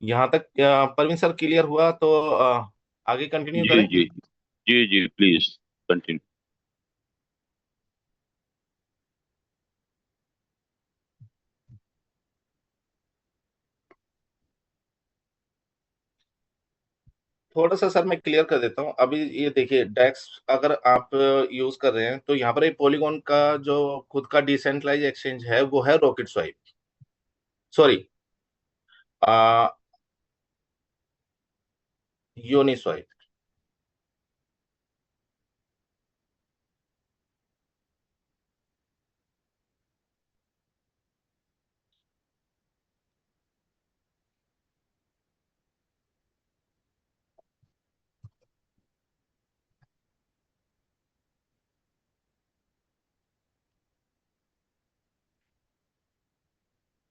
यहाँ तक परवीन सर क्लियर हुआ? तो आगे कंटिन्यू जी करें? जी जी जी प्लीज कंटिन्यू। थोड़ा सा सर मैं क्लियर कर देता हूँ। अभी ये देखिए, डेक्स अगर आप यूज कर रहे हैं, तो यहाँ पर एक पॉलीगॉन का जो खुद का डिसेंट्रलाइज एक्सचेंज है वो है rocket swipe, sorry, uni swipe.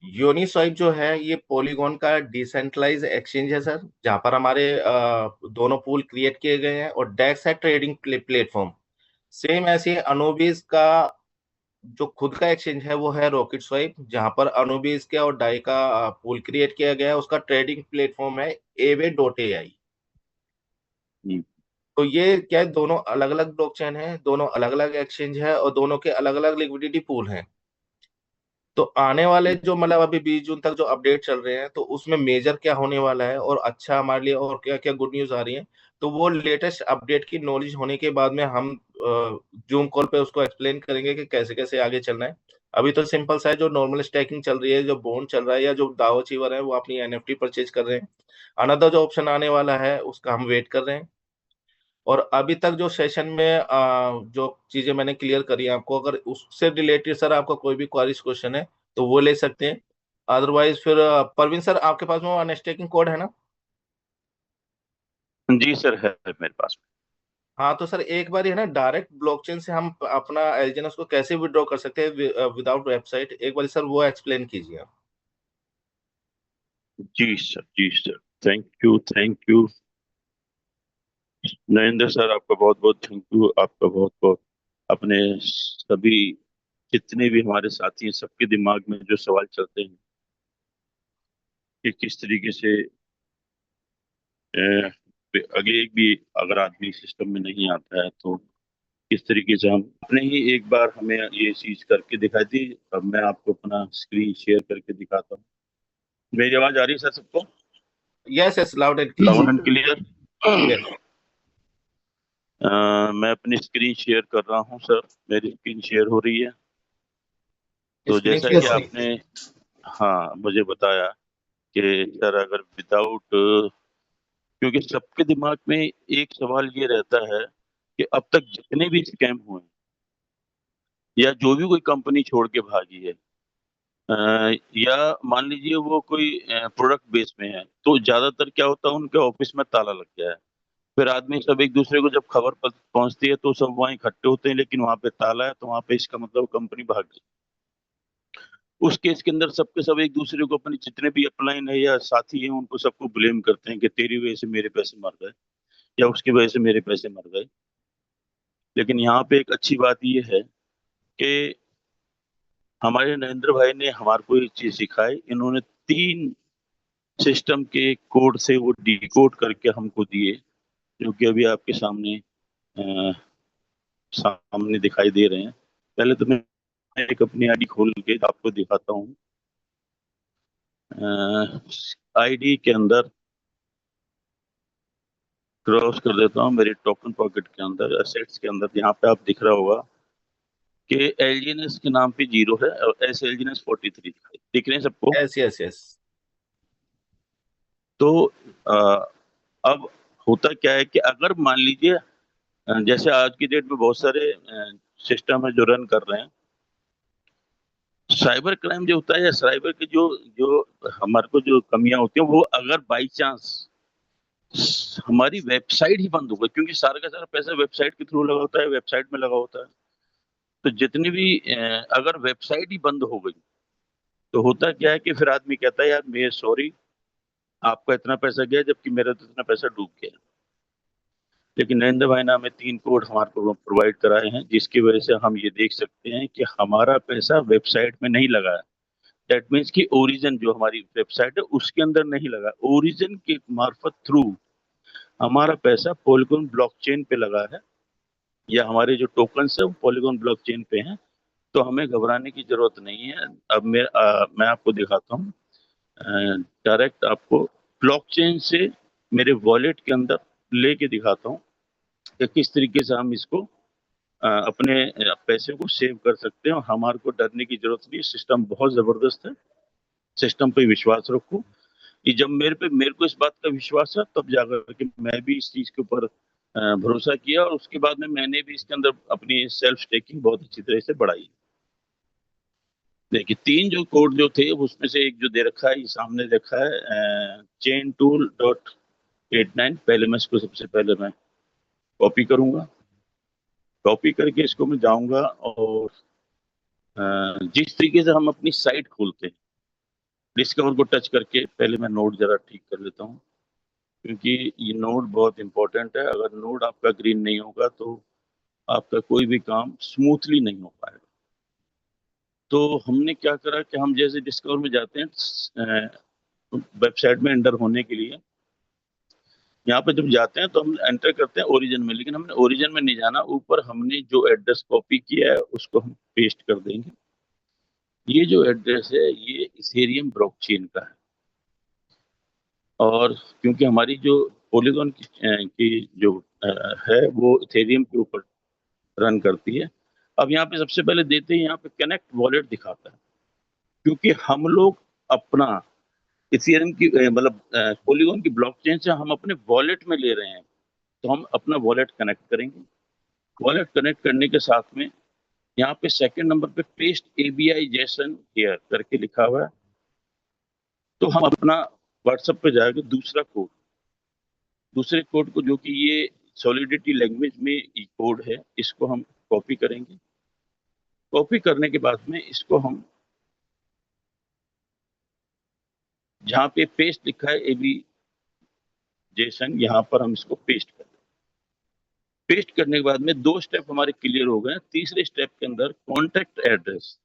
Uniswap जो है ये पॉलीगॉन का डिसेंट्रलाइज एक्सचेंज है सर, जहां पर हमारे दोनों पूल क्रिएट किए गए हैं। और डेक्स है ट्रेडिंग प्लेटफॉर्म। सेम ऐसे अनुबीज का जो खुद का एक्सचेंज है वो है रॉकेट स्वाइप, जहां पर अनुबीज के और डाई का पूल क्रिएट किया गया है। उसका ट्रेडिंग प्लेटफॉर्म है Aave.ai। तो ये क्या है, दोनों अलग अलग ब्लॉकचेन है, दोनों अलग अलग एक्सचेंज है, और दोनों के अलग अलग लिक्विडिटी पूल हैं। तो आने वाले जो मतलब अभी 20 जून तक जो अपडेट चल रहे हैं, तो उसमें मेजर क्या होने वाला है और अच्छा हमारे लिए और क्या क्या गुड न्यूज आ रही है, तो वो लेटेस्ट अपडेट की नॉलेज होने के बाद में हम जूम कॉल पे उसको एक्सप्लेन करेंगे कि कैसे कैसे आगे चलना है। अभी तो सिंपल सा है, जो नॉर्मल स्टैकिंग चल रही है, जो बॉन्ड चल रहा है, या जो दाव अचीवर है वो अपनी एनएफटी परचेज कर रहे हैं। अनदर जो ऑप्शन आने वाला है उसका हम वेट कर रहे हैं। और अभी तक जो सेशन में जो चीजें मैंने क्लियर करी हैं आपको, अगर उससे रिलेटेड सर आपका कोई भी क्वेरीज क्वेश्चन है तो वो ले सकते हैं। अदरवाइज फिर परवीन सर, आपके पास में वो अनस्टेकिंग कोड है ना? जी सर, है मेरे पास। हाँ, तो सर एक बार है ना, डायरेक्ट ब्लॉकचेन से हम अपना एलजीएनएस को कैसे विड्रॉ कर सकते हैं विदाउट वेबसाइट, एक बार सर वो एक्सप्लेन कीजिए आप। जी सर, जी sir. Thank you, thank you Narendra sir, आपका बहुत बहुत थैंक यू। आपका बहुत बहुत अपने सभी जितने भी हमारे साथी हैं सबके दिमाग में जो सवाल चलते हैं कि किस तरीके से अ, अगर एक भी अगर आदमी सिस्टम में नहीं आता है तो किस तरीके से हम अपने ही एक बार हमें ये चीज करके दिखाई थी। अब मैं आपको अपना स्क्रीन शेयर करके दिखाता हूँ। मेरी आवाज आ रही है सर सबको? Yes yes, loud and loud clear. And clear. Yes. मैं अपनी स्क्रीन शेयर कर रहा हूँ सर। मेरी स्क्रीन शेयर हो रही है। तो स्क्रीन जैसा शेयर कि हो रही आपने हाँ मुझे बताया कि सर अगर विदाउट, क्योंकि सबके दिमाग में एक सवाल ये रहता है कि अब तक जितने भी स्कैम हुए हैं या जो भी कोई कंपनी छोड़ के भागी है, या मान लीजिए वो कोई प्रोडक्ट बेस में है, तो ज्यादातर क्या होता है उनके ऑफिस में ताला लग गया है। फिर आदमी सब एक दूसरे को जब खबर पहुंचती है तो सब वहाँ इकट्ठे होते हैं, लेकिन वहां पे ताला है तो वहां पे इसका मतलब कंपनी भाग गई। उस केस के अंदर सबके सब एक दूसरे को अपने जितने भी अपलाइन है या साथी हैं उनको सबको ब्लेम करते हैं कि तेरी वजह से मेरे पैसे मर गए या उसकी वजह से मेरे पैसे मर गए। लेकिन यहाँ पे एक अच्छी बात ये है कि हमारे नरेंद्र भाई ने हमारे को एक चीज सिखाई। इन्होंने 3 सिस्टम के कोड से वो डिकोड करके हमको दिए, जो कि अभी आपके सामने दिखाई दे रहे हैं। पहले तो मैं एक अपनी आईडी खोल के आपको दिखाता हूँ। आईडी के अंदर क्रॉस कर देता हूँ, मेरे टोकन पॉकेट के अंदर एसेट्स के अंदर यहाँ पे आप दिख रहा होगा कि एलजीएनएस के नाम पे 0 है और एस एलजीएनएस 43 दिख रहे हैं सबको। Yes yes yes. तो अ, अब होता क्या है कि अगर मान लीजिए जैसे आज की डेट में बहुत सारे सिस्टम है जो रन कर रहे हैं, साइबर क्राइम जो होता है या साइबर के जो जो हमारे को जो कमियां होती हैं वो अगर बाई चांस हमारी वेबसाइट ही बंद हो गई, क्योंकि सारा का सारा पैसा वेबसाइट के थ्रू लगा होता है, वेबसाइट में लगा होता है। तो जितनी भी अगर वेबसाइट ही बंद हो गई तो होता क्या है कि फिर आदमी कहता है यार मैं सॉरी, आपका इतना पैसा गया जबकि मेरा तो इतना पैसा डूब गया। लेकिन नरेंद्र भाई ने हमें 3 कोड हमारे को प्रोवाइड कराए हैं जिसकी वजह से हम ये देख सकते हैं कि हमारा पैसा वेबसाइट में नहीं लगा है। दैट मीन्स कि ओरिजिन जो हमारी वेबसाइट है उसके अंदर नहीं लगा, ओरिजिन के मार्फत थ्रू हमारा पैसा पॉलीगॉन ब्लॉकचेन पे लगा है, या हमारे जो टोकन्स है वो पॉलीगॉन ब्लॉकचेन पे हैं। तो हमें घबराने की जरूरत नहीं है। अब मैं आपको दिखाता हूँ डायरेक्ट आपको ब्लॉकचेन से मेरे वॉलेट के अंदर लेके दिखाता हूँ कि किस तरीके से हम इसको अपने पैसे को सेव कर सकते हैं और हमारे को डरने की जरूरत नहीं। सिस्टम बहुत जबरदस्त है, सिस्टम पे विश्वास रखो। कि जब मेरे को इस बात का विश्वास है तब जाकर के मैं भी इस चीज के ऊपर भरोसा किया और उसके बाद में मैंने भी इसके अंदर अपनी सेल्फ स्टेकिंग बहुत अच्छी तरह से बढ़ाई। देखिए 3 जो कोड जो थे उसमें से एक जो दे रखा है, ये सामने रखा है चेन टूल डॉट 89। पहले मैं इसको सबसे पहले मैं कॉपी करूंगा। कॉपी करके इसको मैं जाऊंगा और जिस तरीके से हम अपनी साइट खोलते हैं, डिस्कवर को टच करके पहले मैं नोड जरा ठीक कर लेता हूँ, क्योंकि ये नोड बहुत इंपॉर्टेंट है। अगर नोड आपका ग्रीन नहीं होगा तो आपका कोई भी काम स्मूथली नहीं हो पाएगा। तो हमने क्या करा कि हम जैसे डिस्कवर में जाते हैं वेबसाइट में एंटर होने के लिए, यहाँ पे जब जाते हैं तो हम एंटर करते हैं ओरिजिन में, लेकिन हमने ओरिजिन में नहीं जाना। ऊपर हमने जो एड्रेस कॉपी किया है उसको हम पेस्ट कर देंगे। ये जो एड्रेस है ये इथेरियम ब्लॉकचेन का है, और क्योंकि हमारी जो पॉलीगॉन की जो है वो इथेरियम के ऊपर रन करती है। अब यहाँ पे सबसे पहले देते हैं, यहाँ पे कनेक्ट वॉलेट दिखाता है, क्योंकि हम लोग अपना इथेरियम की मतलब पॉलीगॉन की ब्लॉकचेन से हम अपने वॉलेट में ले रहे हैं, तो हम अपना वॉलेट कनेक्ट करेंगे। वॉलेट कनेक्ट करने के साथ में यहाँ पे सेकंड नंबर पे पेस्ट एबीआई जेसन हियर करके लिखा हुआ है, तो हम अपना व्हाट्सएप पे जाएगा दूसरे कोड को, जो कि ये सॉलिडिटी लैंग्वेज में कोड है, इसको हम कॉपी करेंगे। कॉपी करने के बाद में इसको हम जहाँ पे पेस्ट लिखा है एबी जेसन, यहाँ पर हम इसको पेस्ट कर देंगे। पेस्ट करने के बाद में 2 स्टेप हमारे क्लियर हो गए। तीसरे स्टेप के अंदर कॉन्टैक्ट एड्रेस।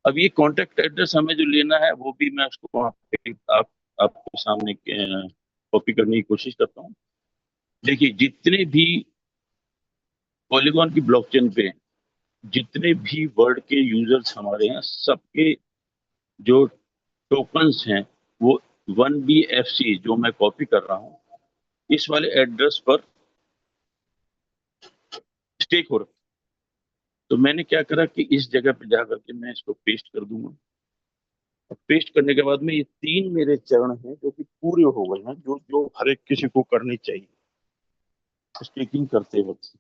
अब ये कॉन्टैक्ट एड्रेस हमें जो लेना है वो भी मैं उसको वहाँ पे आपके सामने कॉपी करने की कोशिश करता हूँ। देखिए, जितने भी पॉलीगॉन की ब्लॉकचेन पे जितने भी वर्ड के यूजर्स हमारे हैं, सबके जो टोकन्स हैं वो 1BFC जो मैं कॉपी कर रहा हूँ, इस वाले एड्रेस पर स्टेक हो रहा है। तो मैंने क्या करा कि इस जगह पे जाकर के मैं इसको पेस्ट कर दूंगा। और पेस्ट करने के बाद में ये 3 मेरे चरण हैं जो कि पूरे हो गए हैं, जो जो हर एक किसी को करनी चाहिए स्टेकिंग करते वक्त।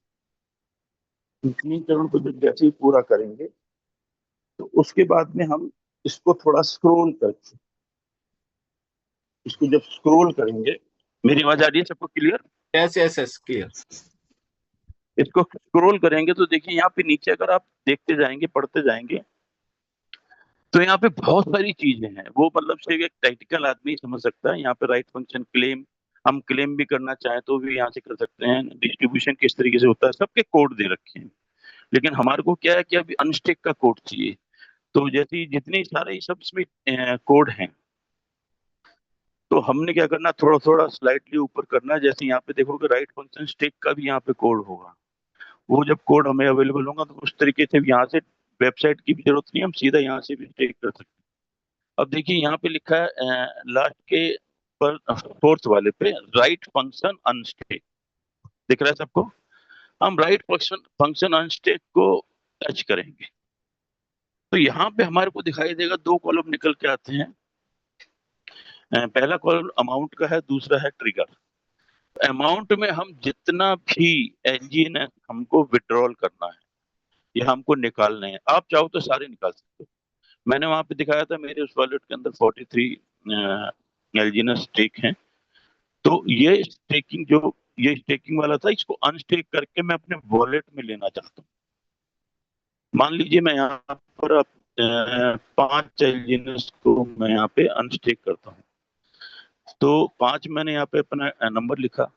इन 3 चरण को जब जैसे ही पूरा करेंगे, तो उसके बाद में हम इसको थोड़ा स्क्रॉल करके, इसको जब स्क्रॉल करेंगे, मेरी आवाज आ रही है सबको clear? Yes yes yes, clear. इसको स्क्रॉल करेंगे तो देखिए यहाँ पे नीचे अगर आप देखते जाएंगे, पढ़ते जाएंगे, तो यहाँ पे बहुत सारी चीजें हैं। वो मतलब सिर्फ एक टेक्निकल आदमी समझ सकता है। यहाँ पे राइट फंक्शन क्लेम, हम क्लेम भी करना चाहें तो भी यहाँ से कर सकते हैं। डिस्ट्रीब्यूशन किस तरीके से होता है, सबके कोड दे रखे हैं। लेकिन हमारे को क्या है कि अभी अनस्टेक का कोड चाहिए। तो जैसे जितने सारे सब इसमें कोड हैं, तो हमने क्या करना, थोड़ा थोड़ा स्लाइटली ऊपर करना। जैसे यहाँ पे देखोगे राइट फंक्शन स्टेक का भी यहाँ पे कोड होगा। वो जब कोड हमें अवेलेबल होगा तो उस तरीके से यहाँ से वेबसाइट की भी जरूरत नहीं, हम सीधा यहाँ से भी स्टेक कर सकते हैं। अब देखिए यहाँ पे लिखा है लास्ट के पर फोर्थ वाले पे राइट फंक्शन अनस्टेक, दिख रहा है सबको? हम राइट फंक्शन फंक्शन अनस्टेक को टच करेंगे तो यहाँ पे हमारे को दिखाई देगा 2 कॉलम निकल के आते हैं। पहला कॉलम अमाउंट का है, दूसरा है ट्रिगर। अमाउंट में हम जितना भी एनजीएन हमको विड्रॉल करना है या हमको निकालने हैं, आप चाहो तो सारे निकाल सकते हो। मैंने वहां पे दिखाया था मेरे उस वॉलेट के अंदर 43 एलजीएनएस स्टेक हैं। तो ये स्टेकिंग वाला था, इसको अनस्टेक करके मैं अपने वॉलेट में लेना चाहता हूँ। मान लीजिए मैं यहाँ पर 5 एलजीएनएस को मैं यहाँ पे अनस्टेक करता हूँ। तो 5 मैंने यहाँ पे अपना नंबर लिखा,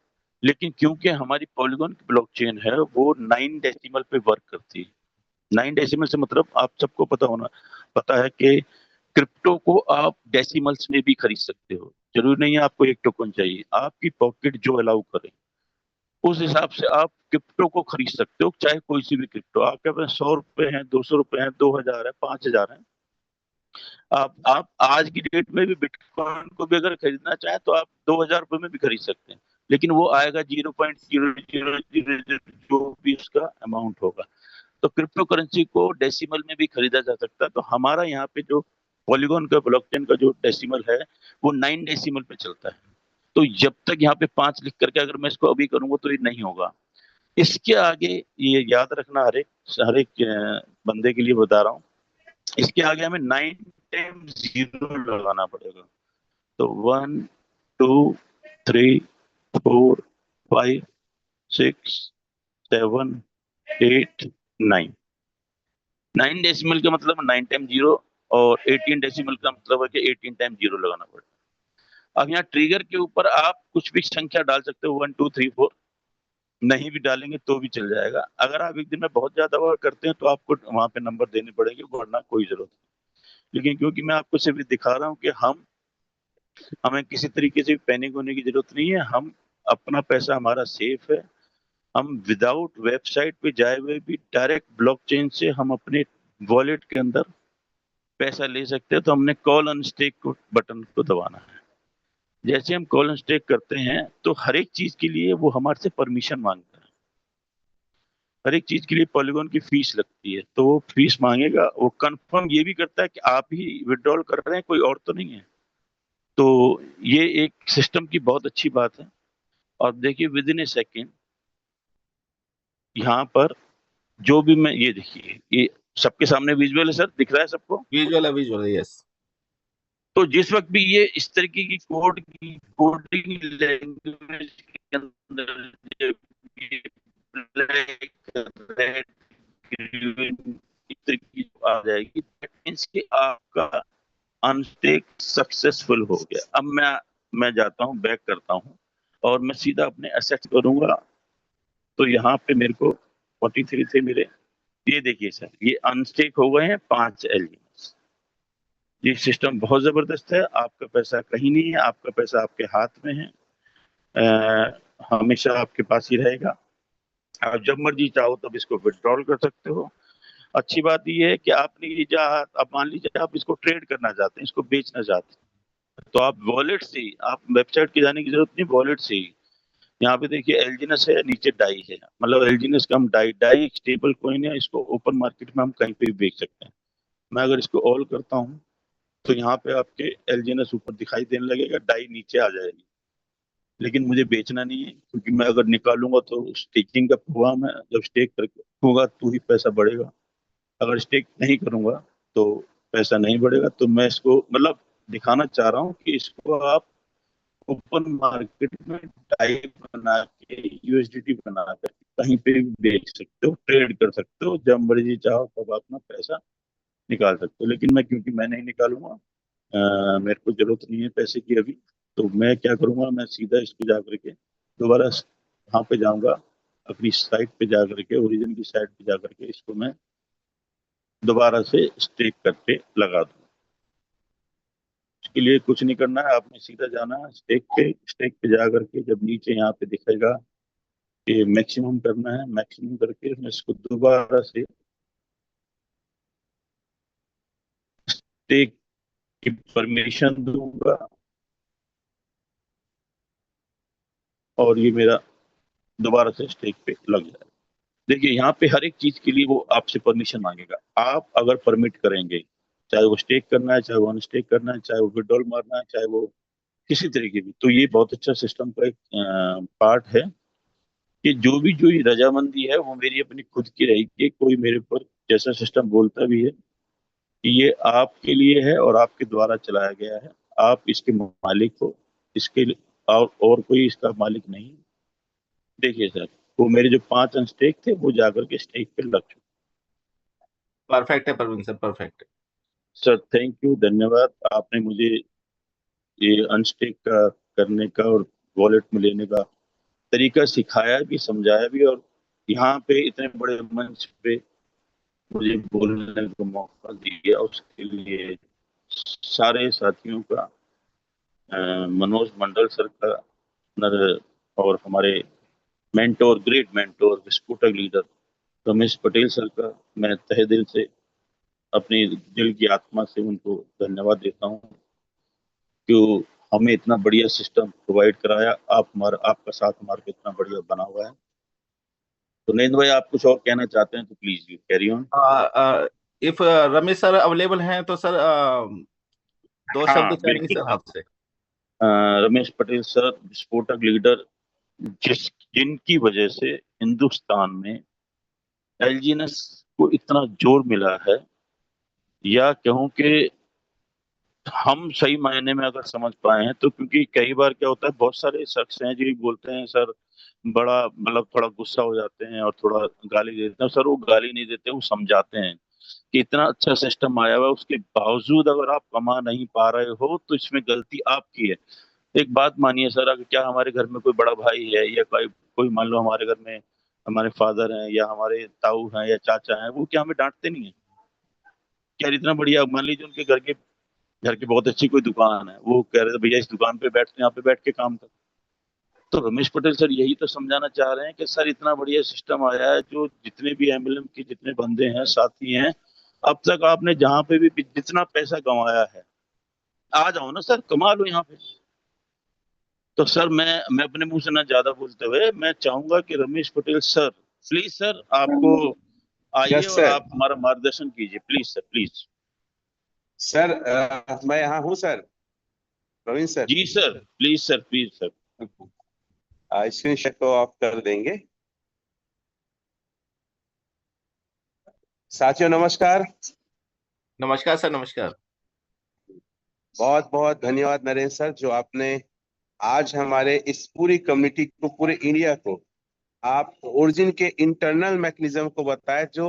लेकिन क्योंकि हमारी पॉलीगॉन की ब्लॉकचेन है वो 9 डेसिमल पे वर्क करती है। 9 डेसिमल से मतलब आप सबको पता है कि क्रिप्टो को आप डेसिमल्स में भी खरीद सकते हो। जरूरी नहीं है आपको 1 टोकन चाहिए, आपकी पॉकेट जो अलाउ करे उस हिसाब से आप क्रिप्टो को खरीद सकते हो, चाहे कोई सी भी क्रिप्टो। आपके पास 100 रुपए है, 200 रुपए है, 2000 है, 5000 है, आप आज की डेट में भी बिटकॉइन को भी अगर खरीदना चाहें तो आप 2000 रुपए में भी खरीद सकते हैं। लेकिन वो आएगा 0.0000 जो भी उसका अमाउंट होगा। तो क्रिप्टो करेंसी को डेसिमल में भी खरीदा जा सकता है। तो हमारा यहाँ पे जो पॉलीगॉन का ब्लॉकचेन का जो डेसिमल है वो 9 डेसिमल पे चलता है। तो जब तक यहाँ पे 5 लिख करके अगर मैं इसको अभी करूंगा तो ये नहीं होगा। इसके आगे ये याद रखना, हर एक बंदे के लिए बता रहा हूँ, इसके आगे हमें 9 टाइम 0 लगाना पड़ेगा। तो 1 2 3 4 5 6 7 8 9। 9 डेसिमल का मतलब 9 टाइम 0, और 18 डेसिमल का मतलब है कि 18 टाइम 0 लगाना पड़ेगा। अब यहाँ ट्रिगर के ऊपर आप कुछ भी संख्या डाल सकते हो, 1 2 3 4, नहीं भी डालेंगे तो भी चल जाएगा। अगर आप एक दिन में बहुत ज्यादा वर्क करते हैं तो आपको वहां पे नंबर देने पड़ेंगे, वरना कोई जरूरत नहीं। लेकिन क्योंकि मैं आपको सिर्फ दिखा रहा हूँ कि हमें किसी तरीके से पैनिक होने की जरूरत नहीं है। हम अपना पैसा हमारा सेफ है। हम विदाउट वेबसाइट पे जाए हुए भी डायरेक्ट ब्लॉकचेन से हम अपने वॉलेट के अंदर पैसा ले सकते हैं, तो हमने कॉल अनस्टेक को बटन को दबाना है। जैसे हम कॉल अनस्टेक करते हैं तो हर एक चीज के लिए वो हमारे से परमिशन मांगता है। हर एक चीज के लिए पॉलीगॉन की फीस लगती है, तो वो फीस मांगेगा। वो कंफर्म ये भी करता है कि आप ही विड्रॉल कर रहे हैं, कोई और तो नहीं है। तो ये एक सिस्टम की बहुत अच्छी बात है। और देखिए विद इन ए सेकेंड यहाँ पर जो भी मैं, ये देखिए, ये सबके सामने विजुअल है सर, दिख रहा है सबको। विजुअल है, यस। तो जिस वक्त भी ये इस तरीके की कोडिंग लैंग्वेज के अंदर जब ये ब्लैक, रेड, ग्रीन इस तरीके की आ जाएगी, that means कि आपका अनस्टेक सक्सेसफुल हो गया। अब मैं जाता हूँ, बैक करता हूँ और मैं सीधा अपने एसेट करूंगा। तो यहाँ पे मेरे को 43 थे मेरे। ये देखिए सर, ये अनस्टेक हो गए हैं 5 एलिमेंट्स। ये सिस्टम बहुत जबरदस्त है। आपका पैसा कहीं नहीं है, आपका पैसा आपके हाथ में है। हमेशा आपके पास ही रहेगा। आप जब मर्जी चाहो तब इसको विड्रॉल कर सकते हो। अच्छी बात ये है कि आपने ये चाहा, अब मान लीजिए आप इसको ट्रेड करना चाहते हैं, इसको बेचना चाहते हैं, तो आप वॉलेट से ही, आप वेबसाइट की जाने की जरूरत नहीं, वॉलेट से ही। यहाँ पे देखिए एलजीनस है, नीचे डाई है, मतलब एलजीनस का हम डाई डाई एक स्टेबल कॉइन है, इसको ओपन मार्केट में हम कहीं पे भी बेच सकते हैं। मैं अगर इसको ऑल करता हूँ तो यहाँ पे आपके एलजीनस ऊपर दिखाई देने लगेगा, डाई नीचे आ जाएगी। लेकिन मुझे बेचना नहीं है, क्योंकि मैं अगर निकालूंगा तो स्टेकिंग का प्रोग्राम है, जब स्टेक होगा तो ही पैसा बढ़ेगा। अगर स्टेक नहीं करूंगा तो पैसा नहीं बढ़ेगा। तो मैं इसको मतलब दिखाना चाह रहा हूँ कि इसको आप ओपन मार्केट में टाइप बना के, यूएसडीटी बना कर कहीं पे भी बेच सकते हो, ट्रेड कर सकते हो, जब मर्जी चाहो तब अपना पैसा निकाल सकते हो। लेकिन मैं, क्योंकि मैं नहीं निकालूंगा, मेरे को जरूरत नहीं है पैसे की अभी, तो मैं क्या करूंगा, मैं सीधा इस पे जा करके दोबारा वहां पे जाऊंगा, अपनी साइट पे जा करके, ओरिजिन की साइट पे जा करके इसको मैं दोबारा से स्टेक करके लगा दूं। इसके लिए कुछ नहीं करना है, आपने सीधा जाना है स्टेक पे जा करके, जब नीचे यहाँ पे दिखेगा कि मैक्सिमम करना है, मैक्सिमम करके मैं इसको दोबारा से स्टेक की परमिशन दूंगा और ये मेरा दोबारा से स्टेक पे लग जाएगा। देखिए यहाँ पे हर एक चीज के लिए वो आपसे परमिशन मांगेगा। आप अगर परमिट करेंगे, चाहे वो स्टेक करना है, चाहे वो अनस्टेक करना है, चाहे वो विड्रॉल मारना है, चाहे वो किसी तरीके भी, तो ये बहुत अच्छा सिस्टम का एक पार्ट है कि जो ये रजामंदी है वो मेरी अपनी खुद की रहेगी। कोई मेरे पर जैसा सिस्टम बोलता भी है कि ये आपके लिए है और आपके द्वारा चलाया गया है, आप इसके मालिक हो, इसके और कोई इसका मालिक नहीं। देखिए सर, वो मेरे जो 5 अनस्टेक थे वो जाकर के स्टेक पे लग चुके। परफेक्ट है प्रवीण सर, परफेक्ट है। सर थैंक यू, धन्यवाद। आपने मुझे ये अनस्टेक का करने का और वॉलेट में लेने का तरीका सिखाया भी, समझाया भी, और यहाँ पे इतने बड़े मंच पे मुझे बोलने का मौका दिया, उसके लिए सारे साथियों का, मनोज मंडल सर का, और हमारे मेंटोर, ग्रेट मेंटोर, विस्फोटक लीडर रमेश पटेल सर का मैं तहे दिल से, अपनी दिल की आत्मा से उनको धन्यवाद देता हूँ कि हमें इतना बढ़िया सिस्टम प्रोवाइड कराया। आपका साथ हमारे को इतना बढ़िया बना हुआ है। तो नरेंद्र भाई, आप कुछ और कहना चाहते हैं तो please you carry on. If Ramesh sir available हैं तो सर, दो हाँ शब्द चाहेंगे बिल्कुल। सर आपसे। रमेश पटेल सर, विस्फोटक लीडर, जिनकी वजह से हिंदुस्तान में एलजीएनएस को इतना जोर मिला है, या कहूं कि हम सही मायने में अगर समझ पाए हैं, तो क्योंकि कई बार क्या होता है, बहुत सारे शख्स हैं जो ये बोलते हैं सर, बड़ा मतलब थोड़ा गुस्सा हो जाते हैं और थोड़ा गाली देते हैं। सर वो गाली नहीं देते, वो समझाते हैं कि इतना अच्छा सिस्टम आया हुआ है, उसके बावजूद अगर आप कमा नहीं पा रहे हो तो इसमें गलती आपकी है। एक बात मानिए सर, अगर क्या हमारे घर में कोई बड़ा भाई है, या कोई कोई मान लो हमारे घर में हमारे फादर हैं या हमारे ताऊ हैं या चाचा हैं, वो क्या हमें डांटते नहीं है? क्या इतना बढ़िया, मान लीजिए उनके घर की बहुत अच्छी कोई दुकान है, वो कह रहे थे भैया इस दुकान पे बैठते हैं, यहाँ पे बैठ के काम कर। तो रमेश पटेल सर यही तो समझाना चाह रहे हैं कि सर इतना बढ़िया सिस्टम आया है, जो जितने भी एमएलएम के जितने बंदे हैं, साथी हैं, अब तक आपने जहां पे भी जितना पैसा कमाया है, आ जाओ ना सर, कमा लो यहाँ पे। तो सर मैं अपने मुंह से ना ज्यादा बोलते हुए मैं चाहूंगा कि Ramesh Patel sir, please sir, आपको आइए यस और सर। आप हमारा मार्गदर्शन कीजिए, प्लीज सर, प्लीज। सर मैं यहाँ हूँ सर, प्रवीण सर। जी sir, please sir, please sir. Screen share को ऑफ कर देंगे। साथियों नमस्कार। नमस्कार सर, नमस्कार। बहुत बहुत धन्यवाद नरेंद्र सर, जो आपने आज हमारे इस पूरी कम्युनिटी को, पूरे इंडिया को, आप ओरिजिन के इंटरनल मैकेनिज्म को बताया, जो